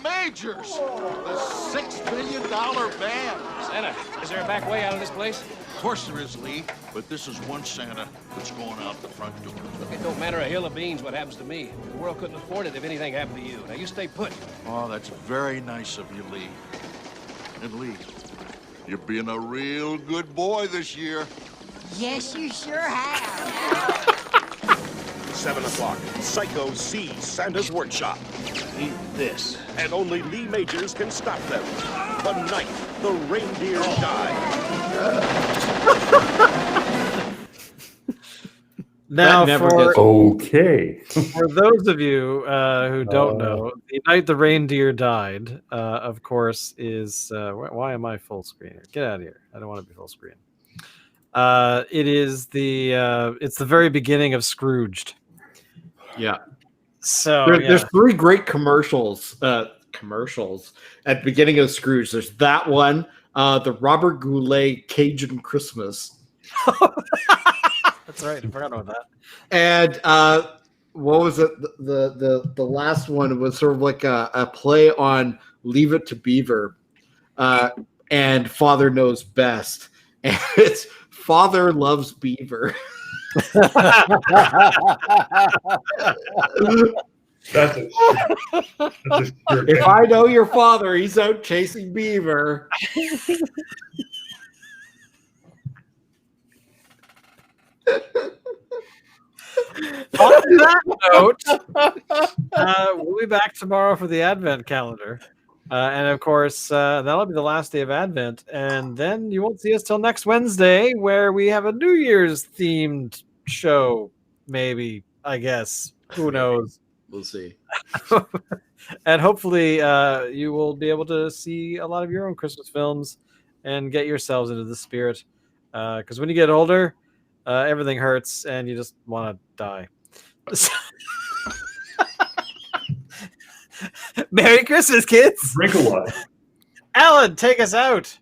Majors, the $6 million band. Santa, is there a back way out of this place? Of course there is, Lee, but this is one Santa that's going out the front door. Look, it don't matter a hill of beans what happens to me. The world couldn't afford it if anything happened to you. Now you stay put. Oh, that's very nice of you, Lee. And Lee, you're being a real good boy this year. Yes, you sure have. 7 o'clock. Psycho sees Santa's workshop. Eat this, and only Lee Majors can stop them. The night the reindeer died. Now, okay. For those of you who don't know, the night the reindeer died, of course, is why am I full screen here? Get out of here! I don't want to be full screen. It is it's the very beginning of Scrooged. Yeah. So there's 3 great commercials at the beginning of Scrooge. There's that one, the Robert Goulet Cajun Christmas. That's right. I forgot about that. And what was it? The last one was sort of like a play on Leave It to Beaver and Father Knows Best. And it's Father Loves Beaver. If I know your father, he's out chasing beaver. On that note, We'll be back tomorrow for the Advent calendar. And of course, that'll be the last day of Advent. And then you won't see us till next Wednesday, where we have a New Year's themed show. Maybe, I guess. Who knows? We'll see. And hopefully you will be able to see a lot of your own Christmas films and get yourselves into the spirit. Because when you get older, everything hurts and you just want to die. Merry Christmas, kids! Drink a lot. Alan, take us out.